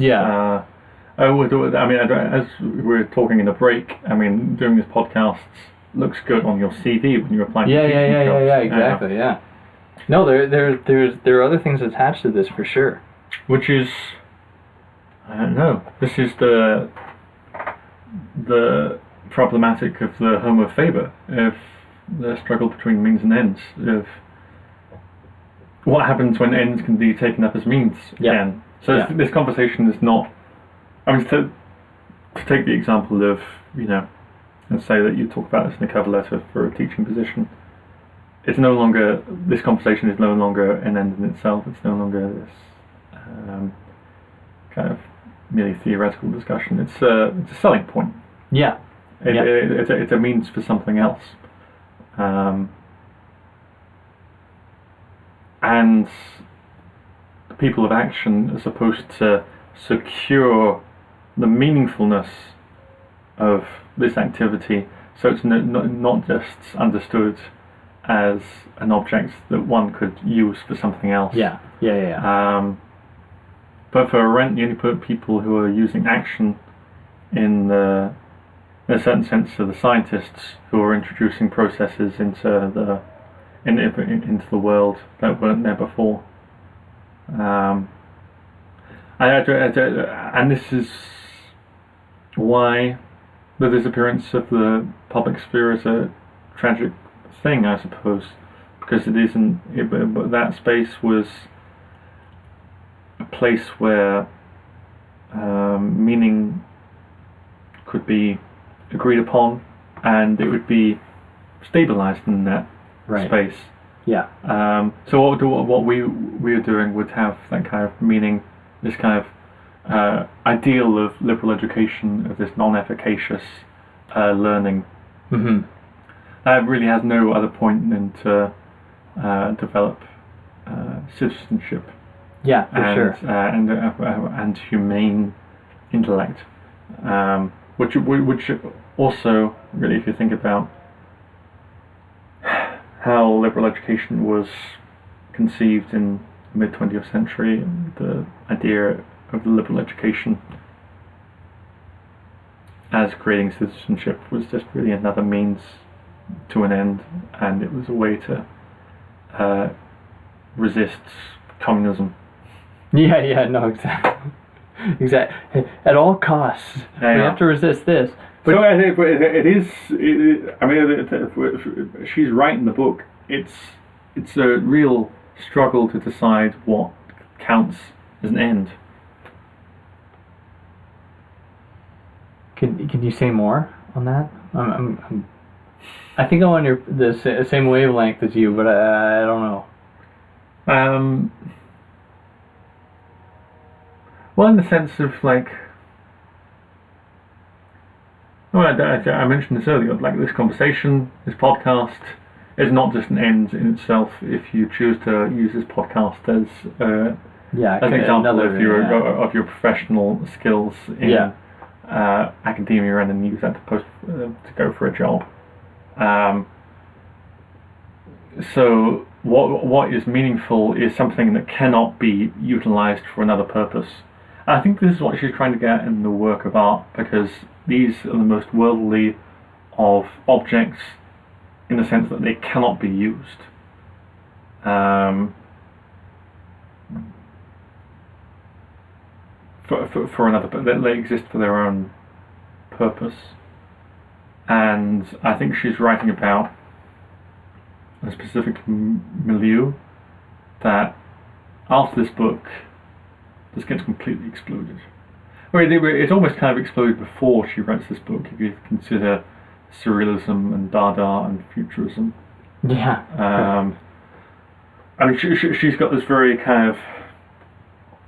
I mean, as we were talking in the break, I mean, doing this podcast looks good on your CV when you're applying. Yeah, exactly. Yeah. No, there are other things attached to this for sure. Which is, I don't know. This is the problematic of the Homo faber, of the struggle between means and ends, of what happens when ends can be taken up as means again. So this conversation is not. I mean, to take the example of, let's say that you talk about this in a cover letter for a teaching position. It's no longer, this conversation is no longer an end in itself. It's no longer this kind of merely theoretical discussion. It's a selling point. Yeah. It's a means for something else. And the people of action are supposed to secure the meaningfulness of this activity, so it's not just understood as an object that one could use for something else. Yeah. But for Arendt, you only put people who are using action in a certain sense to the scientists who are introducing processes into the world that weren't there before. And this is why the disappearance of the public sphere is a tragic thing, I suppose, because but that space was a place where meaning could be agreed upon, and it would be stabilized in that space. Yeah. So what we are doing would have that kind of meaning, this kind of ideal of liberal education, of this non-efficacious learning. That really has no other point than to develop citizenship. Yeah, for sure. And humane intellect, which also really, if you think about how liberal education was conceived in the mid-20th century, the idea of the liberal education as creating citizenship was just really another means to an end, and it was a way to resist communism. Yeah, no, exactly. At all costs, we have to resist this. But so I think it is. I mean, she's right in the book. It's a real struggle to decide what counts as an end. Can you say more on that? I think I'm on the same wavelength as you, but I don't know. Well, in the sense of like, well, I mentioned this earlier. Like this conversation, this podcast, is not just an end in itself. If you choose to use this podcast as an example of your professional skills in academia, and then use that to go for a job. So what is meaningful is something that cannot be utilized for another purpose. I think this is what she's trying to get in the work of art, because these are the most worldly of objects in the sense that they cannot be used. For another, they exist for their own purpose. And I think she's writing about a specific milieu that after this book just gets completely exploded. Well, it's almost kind of exploded before she writes this book, if you consider surrealism and Dada and futurism. Yeah. I mean, she's got this very kind of,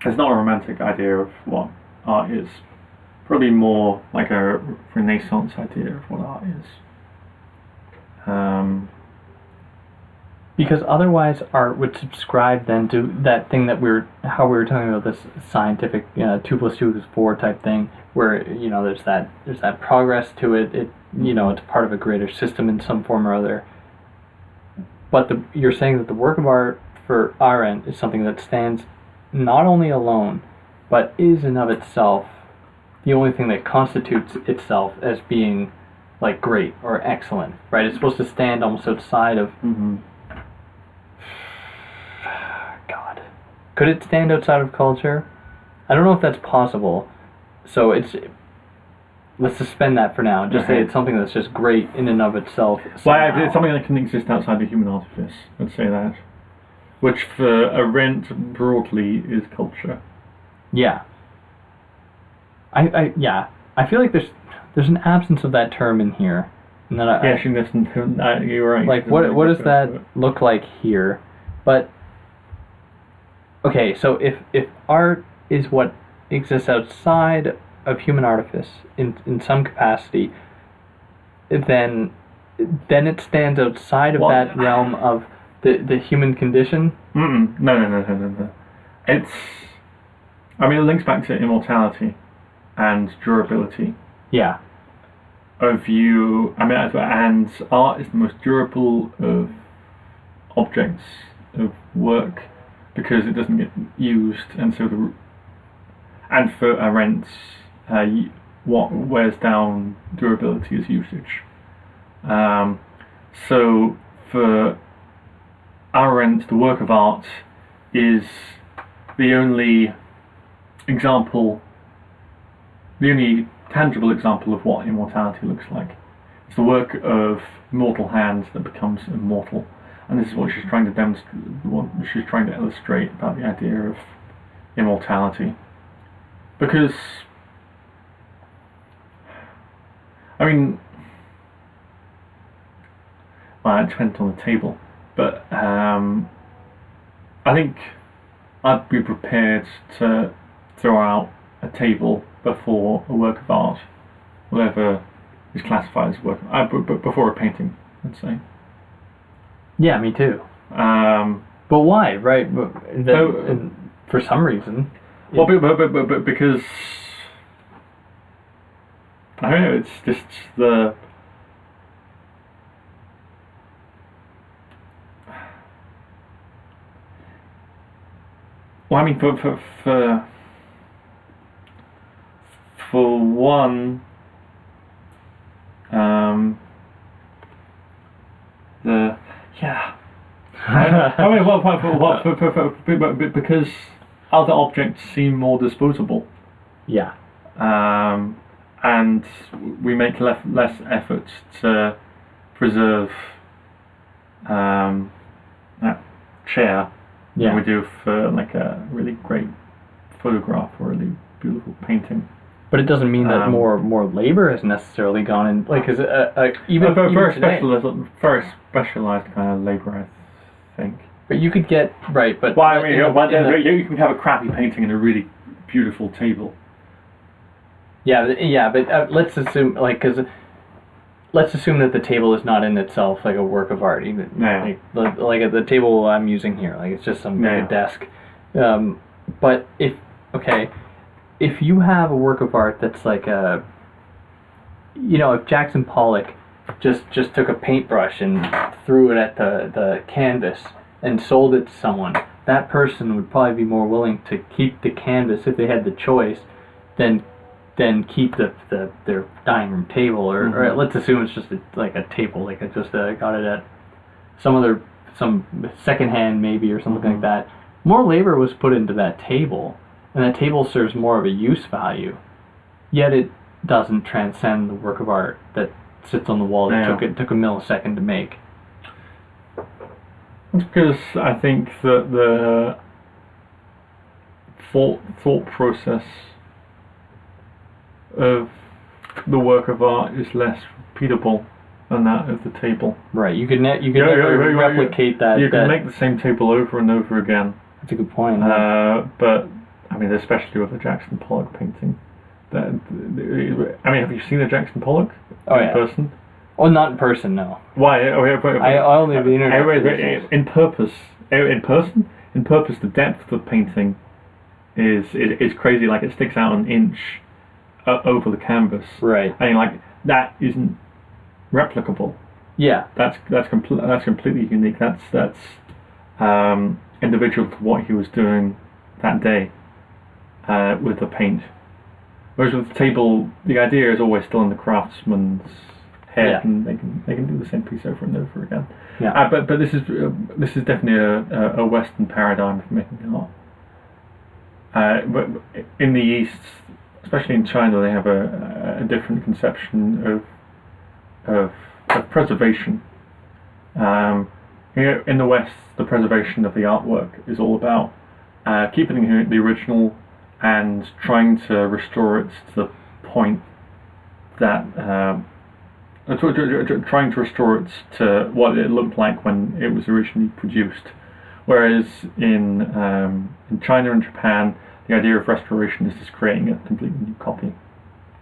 it's not a romantic idea of what art is, probably more like a Renaissance idea of what art is. Because otherwise art would subscribe then to that thing that we were talking about, this scientific 2 + 2 = 4 type thing, where there's that progress to it. It's part of a greater system in some form or other. But you're saying that the work of art for Arendt is something that stands not only alone, but is in of itself the only thing that constitutes itself as being like great or excellent, right? It's supposed to stand almost outside of. Mm-hmm. God, could it stand outside of culture? I don't know if that's possible. So let's suspend that for now. Just say it's something that's just great in and of itself. Well, it's something that can exist outside the human artifice. Let's say that, which for Arendt broadly is culture. Yeah. I feel like there's an absence of that term in here. And then you're right. Like what does that look like here? But okay, so if art is what exists outside of human artifice in some capacity, then it stands outside of that realm of the human condition. No. It links back to immortality and durability. Yeah. And art is the most durable of objects of work because it doesn't get used, and so and for Arendt, what wears down durability is usage. So for Arendt, the work of art is the only tangible example of what immortality looks like. It's the work of mortal hands that becomes immortal, and this is what she's trying to demonstrate. What she's trying to illustrate about the idea of immortality, because it depends on the table, but I think I'd be prepared to throw out a table before a work of art, whatever is classified as work, before a painting, let's say. Yeah, me too. But why, right? For some reason. Well, but because I don't know. It's just the. Well, for one, because other objects seem more disposable. Yeah. And we make less effort to preserve that chair than we do for like a really great photograph or a really beautiful painting. But it doesn't mean that more labor has necessarily gone in. Like, is even very specialized kind of labor, I think. But you could get right. But you can have a crappy painting and a really beautiful table. Yeah, but let's assume let's assume that the table is not in itself like a work of art, even like the table I'm using here, like it's just some like a desk. But if you have a work of art that's like if Jackson Pollock just took a paintbrush and threw it at the canvas and sold it to someone, that person would probably be more willing to keep the canvas if they had the choice than keep their dining room table, or let's assume it's just like a table, like I just got it at some secondhand maybe or something like that. More labor was put into that table, and that table serves more of a use value, yet it doesn't transcend the work of art that sits on the wall that took a millisecond to make. It's because I think that the thought process of the work of art is less repeatable than that of the table. Right. You could never replicate that. You can make the same table over and over again. That's a good point. But I mean, especially with the Jackson Pollock painting. Have you seen a Jackson Pollock in person? Oh, not in person, no. Why? I only have the internet. In person, the depth of the painting is crazy. Like it sticks out an inch over the canvas. Right. I mean, like that isn't replicable. Yeah. That's completely unique. That's individual to what he was doing that day with the paint. Whereas with the table, the idea is always still in the craftsman's head, and they can do the same piece over and over again. Yeah. But this is definitely a Western paradigm for making art. But in the East, especially in China, they have a different conception of preservation. Here in the West, the preservation of the artwork is all about keeping the original and trying to restore it to the point that trying to restore it to what it looked like when it was originally produced. Whereas in China and Japan, the idea of restoration is just creating a completely new copy.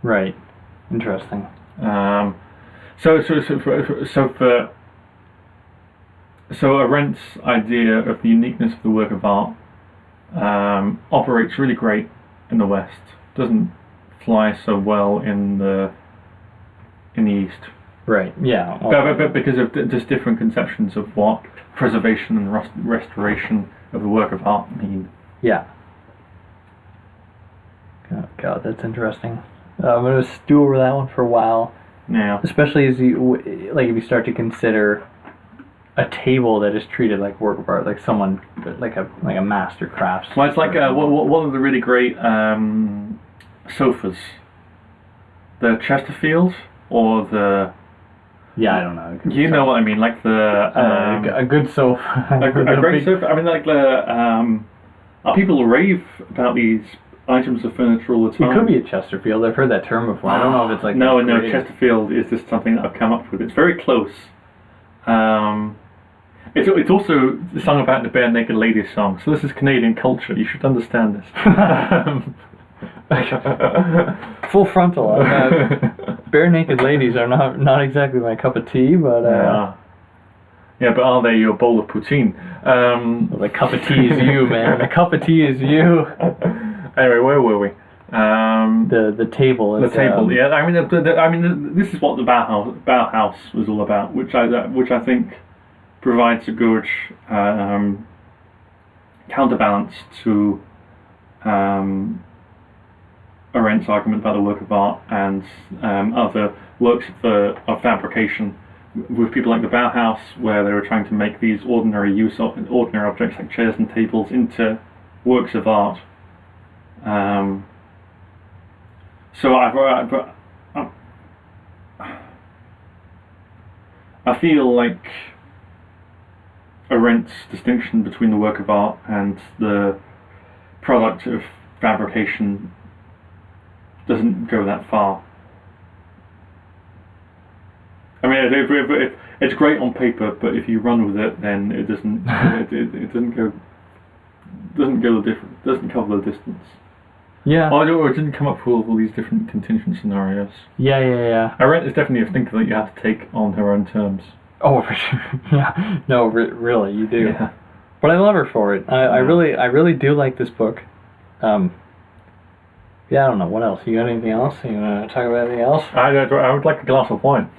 Right. Interesting. So Arendt's idea of the uniqueness of the work of art operates really great in the West. Doesn't fly so well in the East. Right. Yeah. But because of just different conceptions of what preservation and restoration of the work of art mean. Yeah. Oh, God, that's interesting. I'm gonna stew over that one for a while. Yeah. Especially as if you start to consider a table that is treated like work of art, like someone like a master crafts. Well, it's like one of the really great sofas, the Chesterfield or the. Yeah, I don't know. You know what I mean, like the a good sofa. a great sofa. I mean, like the people rave about these items of furniture all the time. It could be a Chesterfield. I've heard that term before. I don't know if it's like no. Chesterfield is just something that I've come up with. It's very close. It's also sung about the Bare Naked Ladies song. So this is Canadian culture. You should understand this. Full frontal. Bare Naked Ladies are not exactly my cup of tea, but yeah, but are they your bowl of poutine? Well, the cup of tea is you, man. The cup of tea is you. Anyway, where were we? The table. The table. Yeah, I mean, this is what the Bauhaus was all about, which I think provides a good counterbalance to Arendt's argument about the work of art and other works of fabrication, with people like the Bauhaus, where they were trying to make these ordinary objects like chairs and tables into works of art. So I feel like Arendt's distinction between the work of art and the product of fabrication doesn't go that far. I mean, it's great on paper, but if you run with it, then it doesn't. It doesn't cover the distance. Yeah. Or it didn't come up with all these different contingent scenarios. Yeah. Arendt is definitely a thinker that you have to take on her own terms. Oh, for sure. Yeah. No, really, you do. Yeah. But I love her for it. I really do like this book. Yeah, I don't know. What else? You got anything else? You want to talk about anything else? I would like a glass of wine.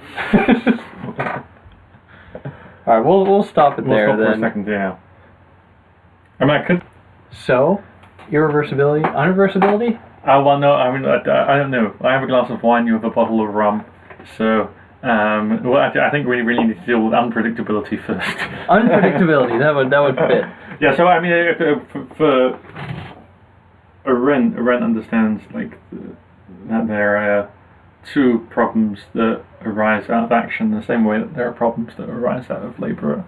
All right, we'll stop it We'll there stop then. for a second, yeah. I mean, I could... So, irreversibility, unreversibility? well, no, I mean, I don't know. I have a glass of wine, you have a bottle of rum. So, well, I think we really need to deal with unpredictability first. Unpredictability, that would fit. Yeah, so I mean, for Arendt understands that there are two problems that arise out of action the same way that there are problems that arise out of labour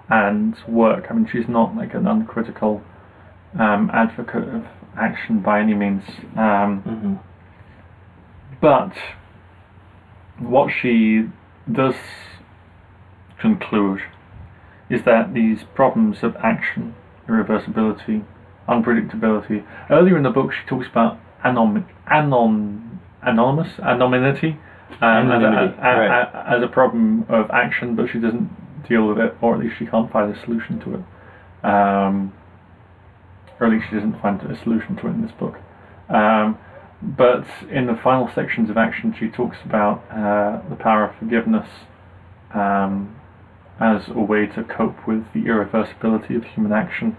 and work. I mean, she's not like an uncritical advocate of action by any means. But what she does conclude is that these problems of action, irreversibility, unpredictability. Earlier in the book, she talks about anonymity as a problem of action, but she doesn't deal with it, or at least she can't find a solution to it. Or at least she doesn't find a solution to it in this book. But in the final sections of action, she talks about the power of forgiveness as a way to cope with the irreversibility of human action,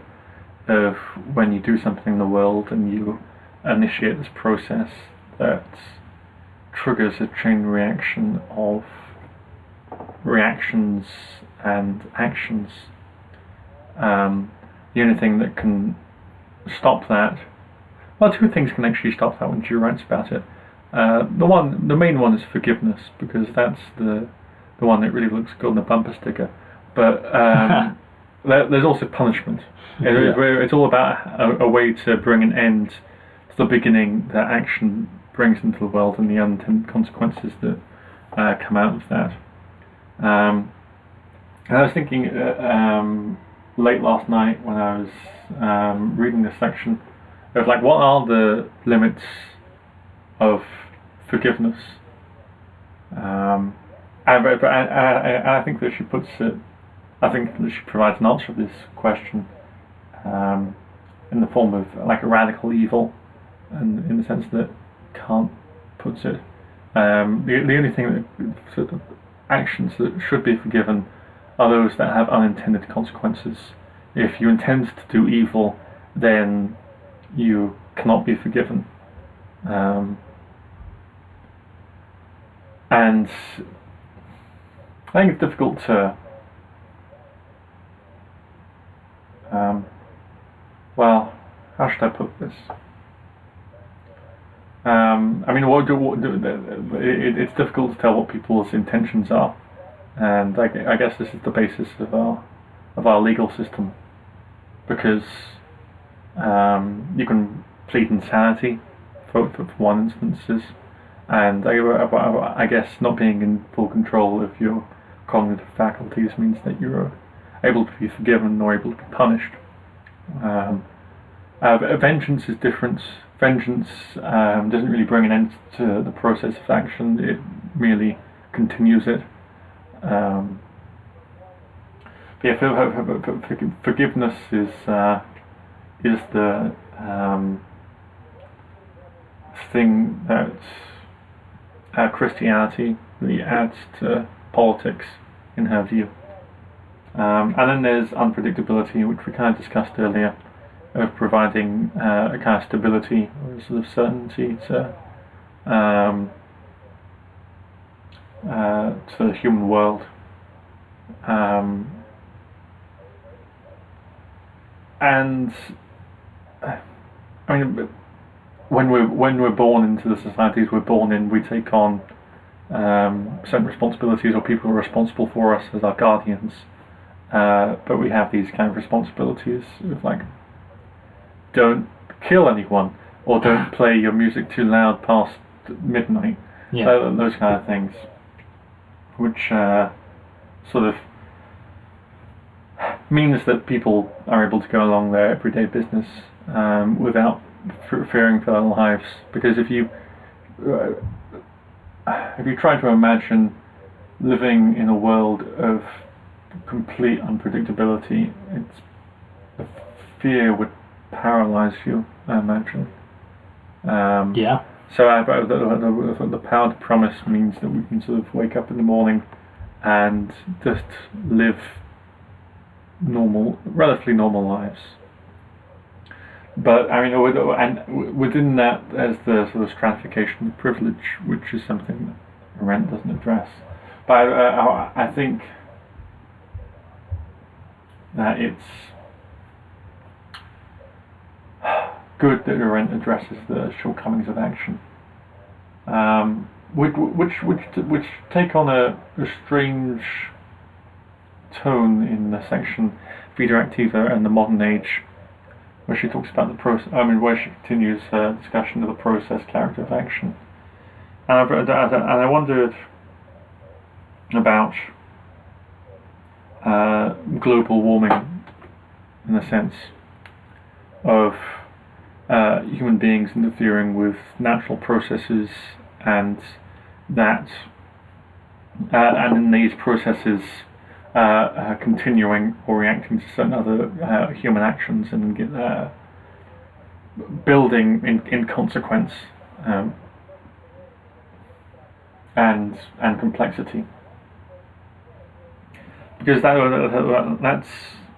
of when you do something in the world and you initiate this process that triggers a chain reaction of reactions and actions. The only thing that can stop that, well, two things can actually stop that when she writes about it. The main one is forgiveness, because that's the one that really looks good on the bumper sticker. But there's also punishment. It's all about a way to bring an end to the beginning that action brings into the world and the unintended consequences that come out of that. And I was thinking late last night when I was reading this section of what are the limits of forgiveness? I think that she puts it. I think that she provides an answer to this question in the form of a radical evil, and in the sense that Kant puts it. The only thing that actions that should be forgiven are those that have unintended consequences. If you intend to do evil, then you cannot be forgiven. And I think it's difficult to how should I put this? I mean, it's difficult to tell what people's intentions are, and I guess this is the basis of our legal system, because you can plead insanity for one instances, and I guess not being in full control of your cognitive faculties means that you're able to be forgiven or able to be punished. Vengeance is different. Vengeance doesn't really bring an end to the process of action, it merely continues it. Forgiveness is the thing that Christianity really adds to politics, in her view. And then there's unpredictability, which we kind of discussed earlier, of providing a kind of stability or sort of certainty to the human world. And I mean, when we're born into the societies we're born in, we take on certain responsibilities, or people are responsible for us as our guardians. But we have these kind of responsibilities of don't kill anyone, or don't play your music too loud past midnight. Yeah. Those kind of things, which sort of means that people are able to go along their everyday business without fearing for their lives, because if you try to imagine living in a world of complete unpredictability, the fear would paralyze you, I imagine. Yeah. So the power to promise means that we can sort of wake up in the morning and just live relatively normal lives. But I mean, and within that, there's the sort of stratification of privilege, which is something that Arendt doesn't address. But I think that it's good that Arendt addresses the shortcomings of action, which take on a strange tone in the section Vida Activa and the Modern Age, where she talks about the process. I mean, where she continues her discussion of the process character of action, and I wondered about global warming, in the sense of human beings interfering with natural processes, and that and in these processes continuing or reacting to certain other human actions and building in consequence and complexity, because that's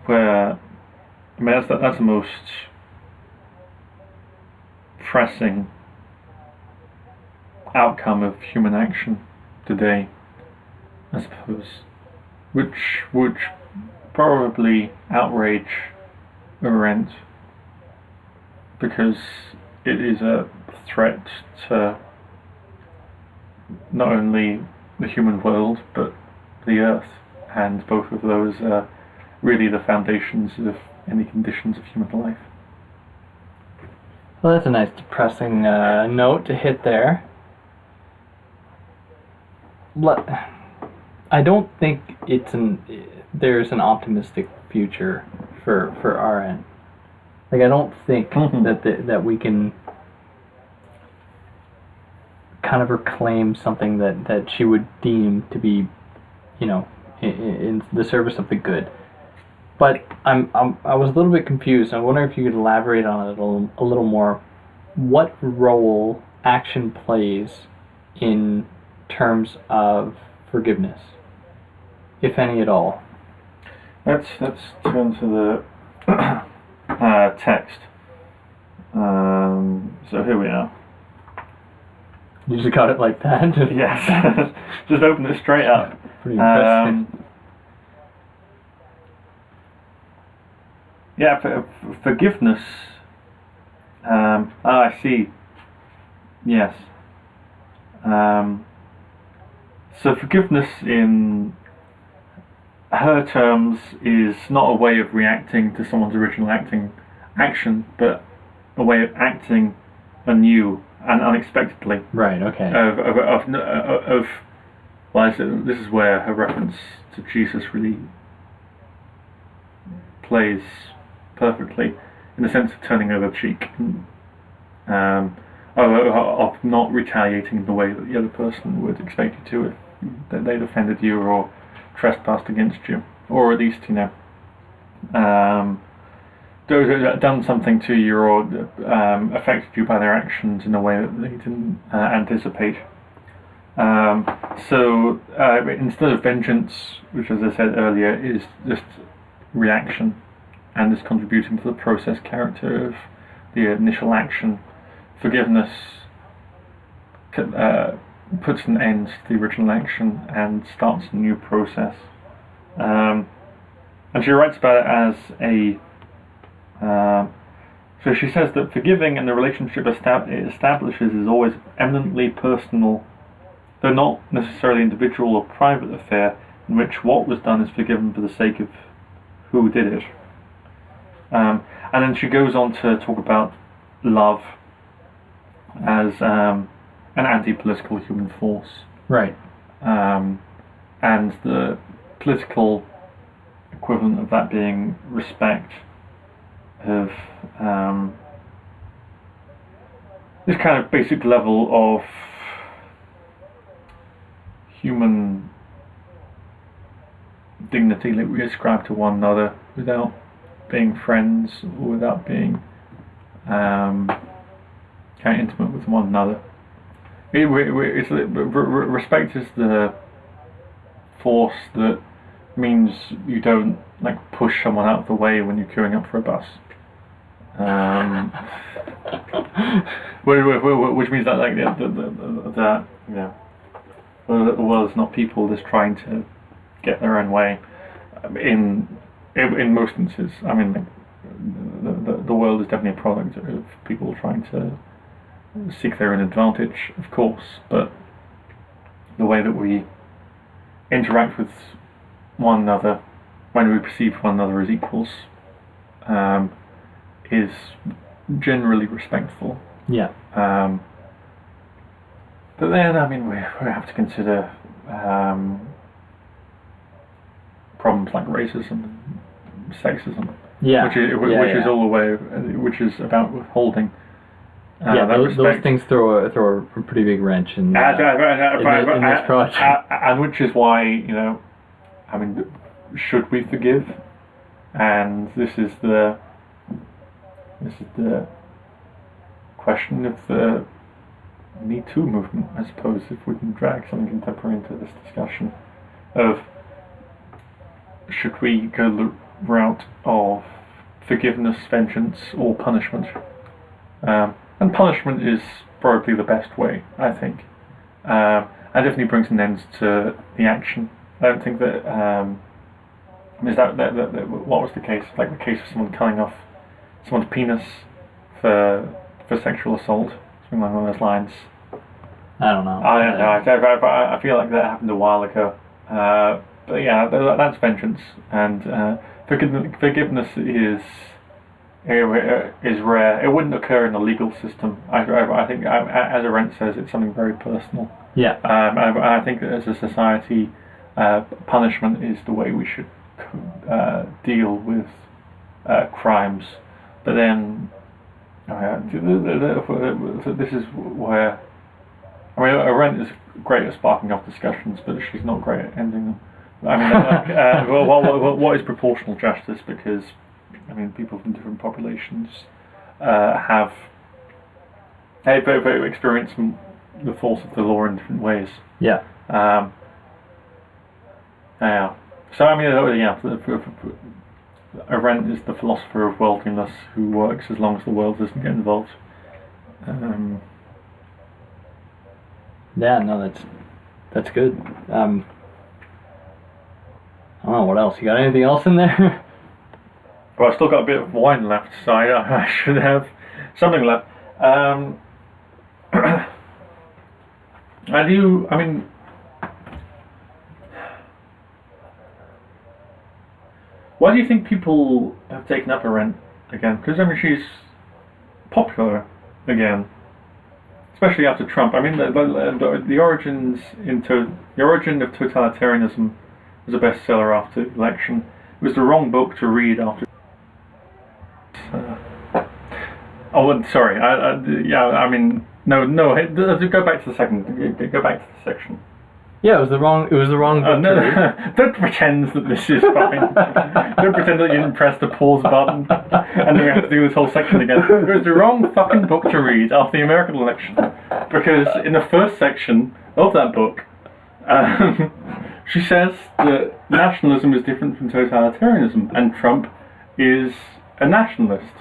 where, I mean, that's the most pressing outcome of human action today, I suppose, which would probably outrage Arendt, because it is a threat to not only the human world but the earth, and both of those are really the foundations of any conditions of human life. Well, that's a nice depressing note to hit there. I don't think there's an optimistic future for Arendt. Like, I don't think that we can kind of reclaim something that she would deem to be, in the service of the good. But I was a little bit confused. I wonder if you could elaborate on it a little more. What role action plays in terms of forgiveness, if any at all? Let's turn to the text. So here we are. You just got it like that? Yes. Just open it straight up. Pretty impressive. Yeah, forgiveness. I see. Yes. So forgiveness, in her terms, is not a way of reacting to someone's original action, but a way of acting anew and unexpectedly. Right. Okay. Well, this is where her reference to Jesus really plays perfectly, in the sense of turning over the cheek, of not retaliating in the way that the other person would expect you to if they'd offended you or trespassed against you, or at least done something to you or affected you by their actions in a way that they didn't anticipate. So instead of vengeance, which, as I said earlier, is just reaction and is contributing to the process character of the initial action, forgiveness puts an end to the original action and starts a new process. And she writes about it as so she says that forgiving and the relationship it establishes is always eminently personal, though not necessarily individual or private affair, in which what was done is forgiven for the sake of who did it. And then she goes on to talk about love as an anti-political human force. Right. And the political equivalent of that being respect, of this kind of basic level of human dignity that we ascribe to one another without being friends or without being kind of intimate with one another. Respect is the force that means you don't like push someone out of the way when you're queuing up for a bus. Which means that like that you know, the world is not people just trying to get their own way. In most instances, I mean, like, the world is definitely a product of people trying to seek their own advantage, of course. But the way that we interact with one another when we perceive one another as equals is generally respectful. Yeah. But then, I mean, we have to consider problems like racism and sexism. Yeah. Which is all the way, which is about withholding. Those things throw a pretty big wrench in this project. And which is why, you know, I mean, should we forgive? And this is the question of the Me Too movement, I suppose, if we can drag something contemporary into this discussion of should we go the route of forgiveness, vengeance, or punishment? And punishment is probably the best way, I think. And definitely brings an end to the action. I don't think that is that what was the case? Like the case of someone cutting off someone's penis for sexual assault, something along those lines. I don't know. I don't know. I feel like that happened a while ago. But yeah, that's vengeance, and forgiveness is rare. It wouldn't occur in a legal system. I think, as Arendt says, it's something very personal. Yeah. I think that as a society, punishment is the way we should deal with crimes. But then, this is where, I mean, Arendt is great at sparking off discussions, but she's not great at ending them. I mean, what is proportional justice? Because, I mean, people from different populations have experienced the force of the law in different ways. Yeah. Yeah. So, I mean, Arendt is the philosopher of worldliness who works as long as the world doesn't get involved. Yeah, no, that's good. I don't know what else. You got anything else in there? Well, I've still got a bit of wine left, so I should have something left. Why do you think people have taken up Arendt again? Because, I mean, she's popular again, especially after Trump. I mean, the origin of totalitarianism was a bestseller after the election. It was the wrong book to read after. Sorry. No. Go back to the second. Go back to the section. Yeah, it was the wrong book. No, don't pretend that this is fine. Don't pretend that you didn't press the pause button and then we have to do this whole section again. It was the wrong fucking book to read after the American election, because in the first section of that book, she says that nationalism is different from totalitarianism, and Trump is a nationalist.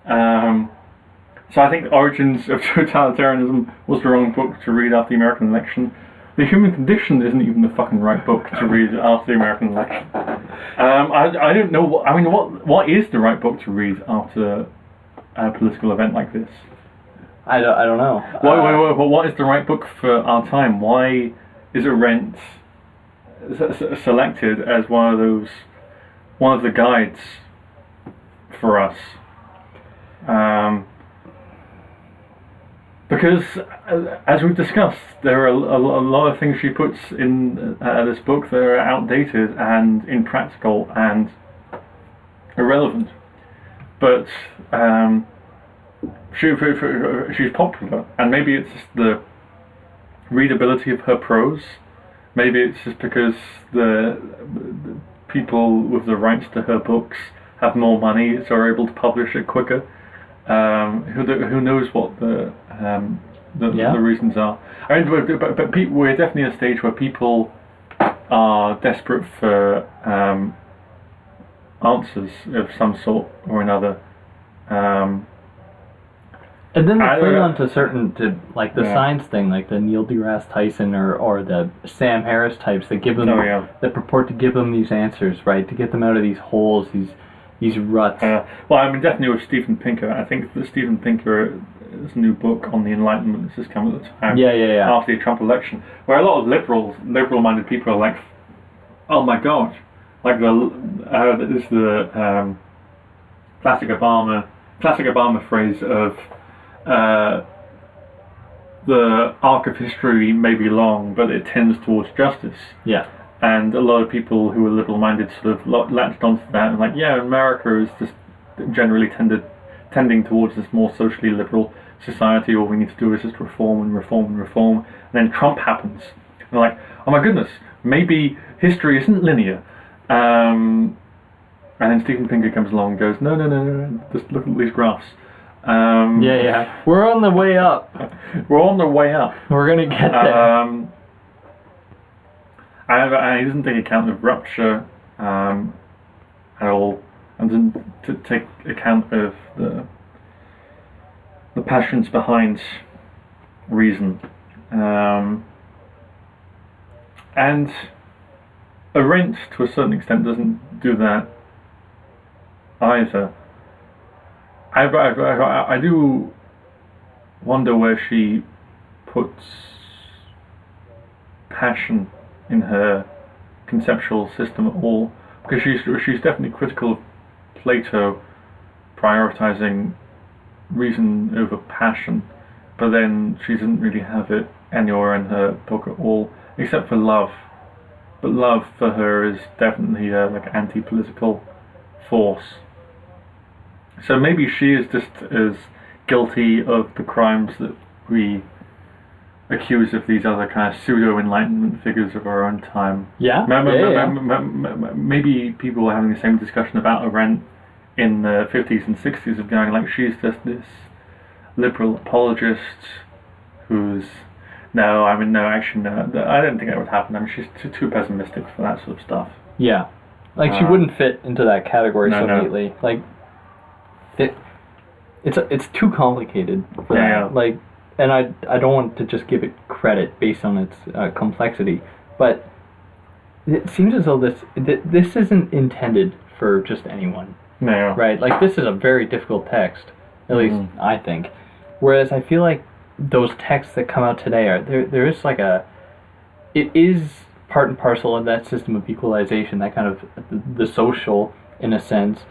So I think Origins of Totalitarianism was the wrong book to read after the American election. The Human Condition isn't even the fucking right book to read after the American election. I don't know. What is the right book to read after a political event like this? I don't know. What is the right book for our time? Why is Arendt selected as one of the guides for us? Because, as we've discussed, there are a lot of things she puts in this book that are outdated and impractical and irrelevant. But she's popular, and maybe it's just the readability of her prose. Maybe it's just because the people with the rights to her books have more money, so are able to publish it quicker. Who knows what the reasons are? I mean, but we're definitely at a stage where people are desperate for answers of some sort or another. And then they play on to like the science thing, like the Neil deGrasse Tyson or the Sam Harris types that give them that purport to give them these answers, right? To get them out of these holes, these ruts. Well, I mean, definitely with Steven Pinker. I think that Steven Pinker's new book on the Enlightenment has just come at the time. After the Trump election, where a lot of liberal-minded people are like, "Oh my God!" Like this is the classic Obama phrase of. The arc of history may be long, but it tends towards justice. Yeah. And a lot of people who are liberal-minded sort of latched onto that and like, America is just generally tending towards this more socially liberal society. All we need to do is just reform and reform and reform. And then Trump happens. And they're like, oh my goodness, maybe history isn't linear. And then Steven Pinker comes along and goes, no, just look at these graphs. We're on the way up. We're on the way up. We're gonna get there. And he doesn't take account of rupture at all, and doesn't take account of the passions behind reason. And Arendt, to a certain extent, doesn't do that either. I do wonder where she puts passion in her conceptual system at all, because she's definitely critical of Plato prioritizing reason over passion, but then she doesn't really have it anywhere in her book at all, except for love. But love for her is definitely a anti-political force. So maybe she is just as guilty of the crimes that we accuse of these other kind of pseudo-enlightenment figures of our own time. Maybe people were having the same discussion about Arendt in the 50s and 60s of going like, she's just this liberal apologist who's... No, I don't think that would happen. I mean, she's too pessimistic for that sort of stuff. Yeah. Like, she wouldn't fit into that category neatly. Like... It's too complicated for that. Yeah. Like, and I don't want to just give it credit based on its complexity, but it seems as though this isn't intended for just anyone. No. Right? Like, this is a very difficult text, at least I think. Whereas I feel like those texts that come out today there is like it is part and parcel of that system of equalization, that kind of the social, in a sense.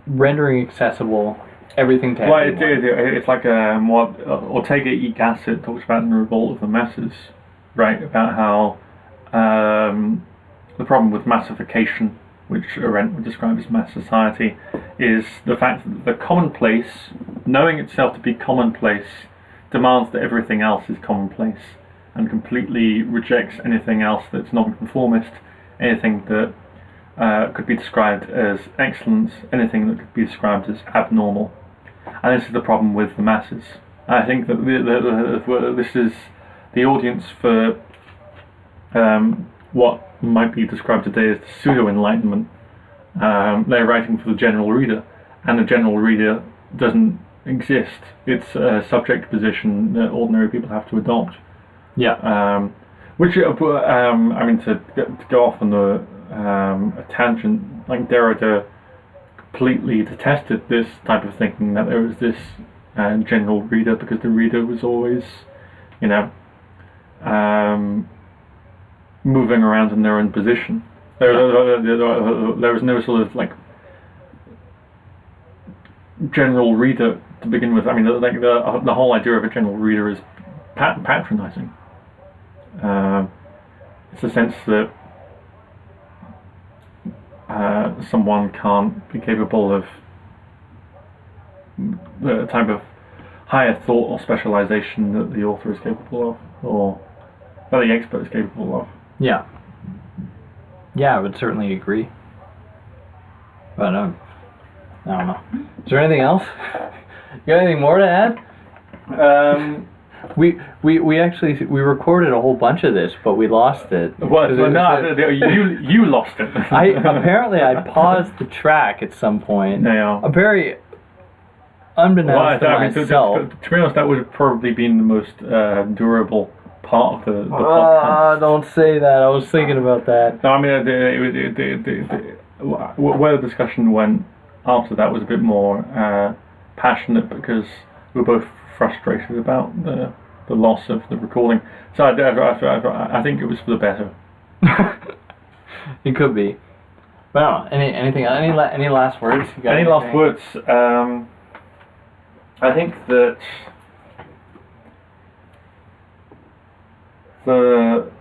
Rendering accessible everything to everyone. Well, it's like what Ortega y Gasset talks about in The Revolt of the Masses, right? About how the problem with massification, which Arendt would describe as mass society, is the fact that the commonplace, knowing itself to be commonplace, demands that everything else is commonplace, and completely rejects anything else that's nonconformist, anything that could be described as excellence, anything that could be described as abnormal. And this is the problem with the masses. I think that this is the audience for what might be described today as pseudo-enlightenment. They're writing for the general reader, and the general reader doesn't exist. It's a subject position that ordinary people have to adopt. Yeah. Which, I mean, to go off on a tangent, like Derrida completely detested this type of thinking, that there was this general reader, because the reader was always, moving around in their own position. There was no sort of like general reader to begin with. I mean, the whole idea of a general reader is patronizing. It's a sense that someone can't be capable of the type of higher thought or specialization that the author is capable of, or that the expert is capable of. Yeah. Yeah, I would certainly agree. But I don't know. Is there anything else? You got anything more to add? We actually recorded a whole bunch of this, but we lost it. What? No, you lost it. I paused the track at some point. Yeah. Very unbeknownst to myself. To be honest, that would have probably been the most durable part of the podcast. Don't say that. I was thinking about that. No, I mean, where the discussion went after that was a bit more passionate because we were both frustrated about the loss of the recording. So I think it was for the better. It could be. Well, anything? Any last words? Any last words? I think that the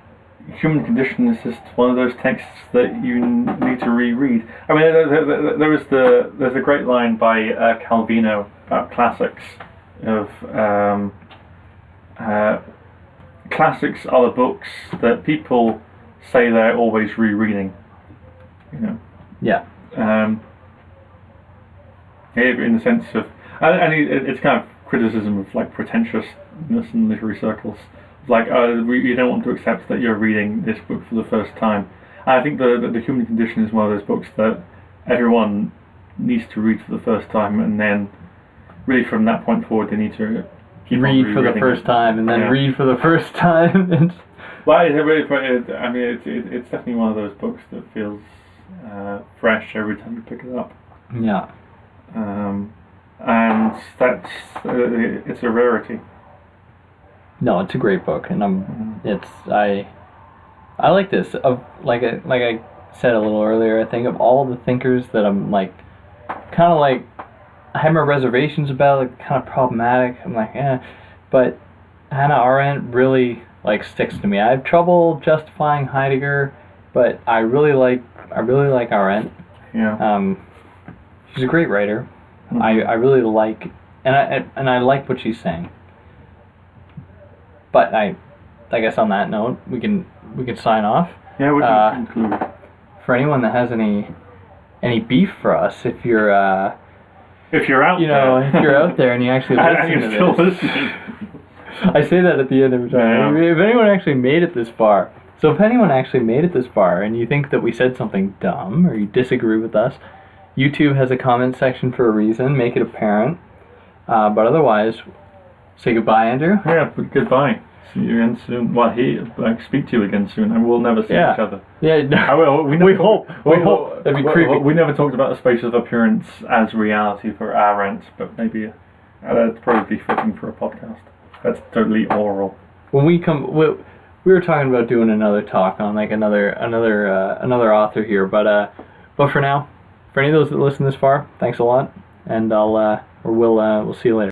Human Condition is just one of those texts that you need to reread. I mean, there's a great line by Calvino about classics of classics are the books that people say they're always rereading. You know. Yeah. In the sense of, and it's kind of criticism of like pretentiousness in literary circles. Like, you don't want to accept that you're reading this book for the first time. And I think the Human Condition is one of those books that everyone needs to read for the first time, and then really from that point forward they need to keep read for the first time, and then read for the first time. Well, it's definitely one of those books that feels fresh every time you pick it up. Yeah. And that's it's a rarity. No, it's a great book, and I like this. Like I said a little earlier, I think of all the thinkers that I'm like, kind of like, I have my reservations about, like, kind of problematic. I'm like, but Hannah Arendt really like sticks to me. I have trouble justifying Heidegger, but I really like Arendt. Yeah. She's a great writer. Mm-hmm. I really like, and I like what she's saying. But I guess on that note, we can sign off. Yeah, we can conclude. For anyone that has any beef for us, if you're out there, if you're out there and you actually listen to this, still listening. I say that at the end every time. Yeah. If anyone actually made it this far, and you think that we said something dumb or you disagree with us, YouTube has a comment section for a reason. Make it apparent. But otherwise, say goodbye, Andrew. Yeah, goodbye. See you again soon. Well, speak to you again soon, and we'll never see each other. Yeah, no. We hope. That'd be creepy. We never talked about the space of appearance as reality for Arendt, but maybe that'd probably be fitting for a podcast. That's totally oral. When we were talking about doing another talk on like another author here, but for now, for any of those that listen this far, thanks a lot, and we'll see you later.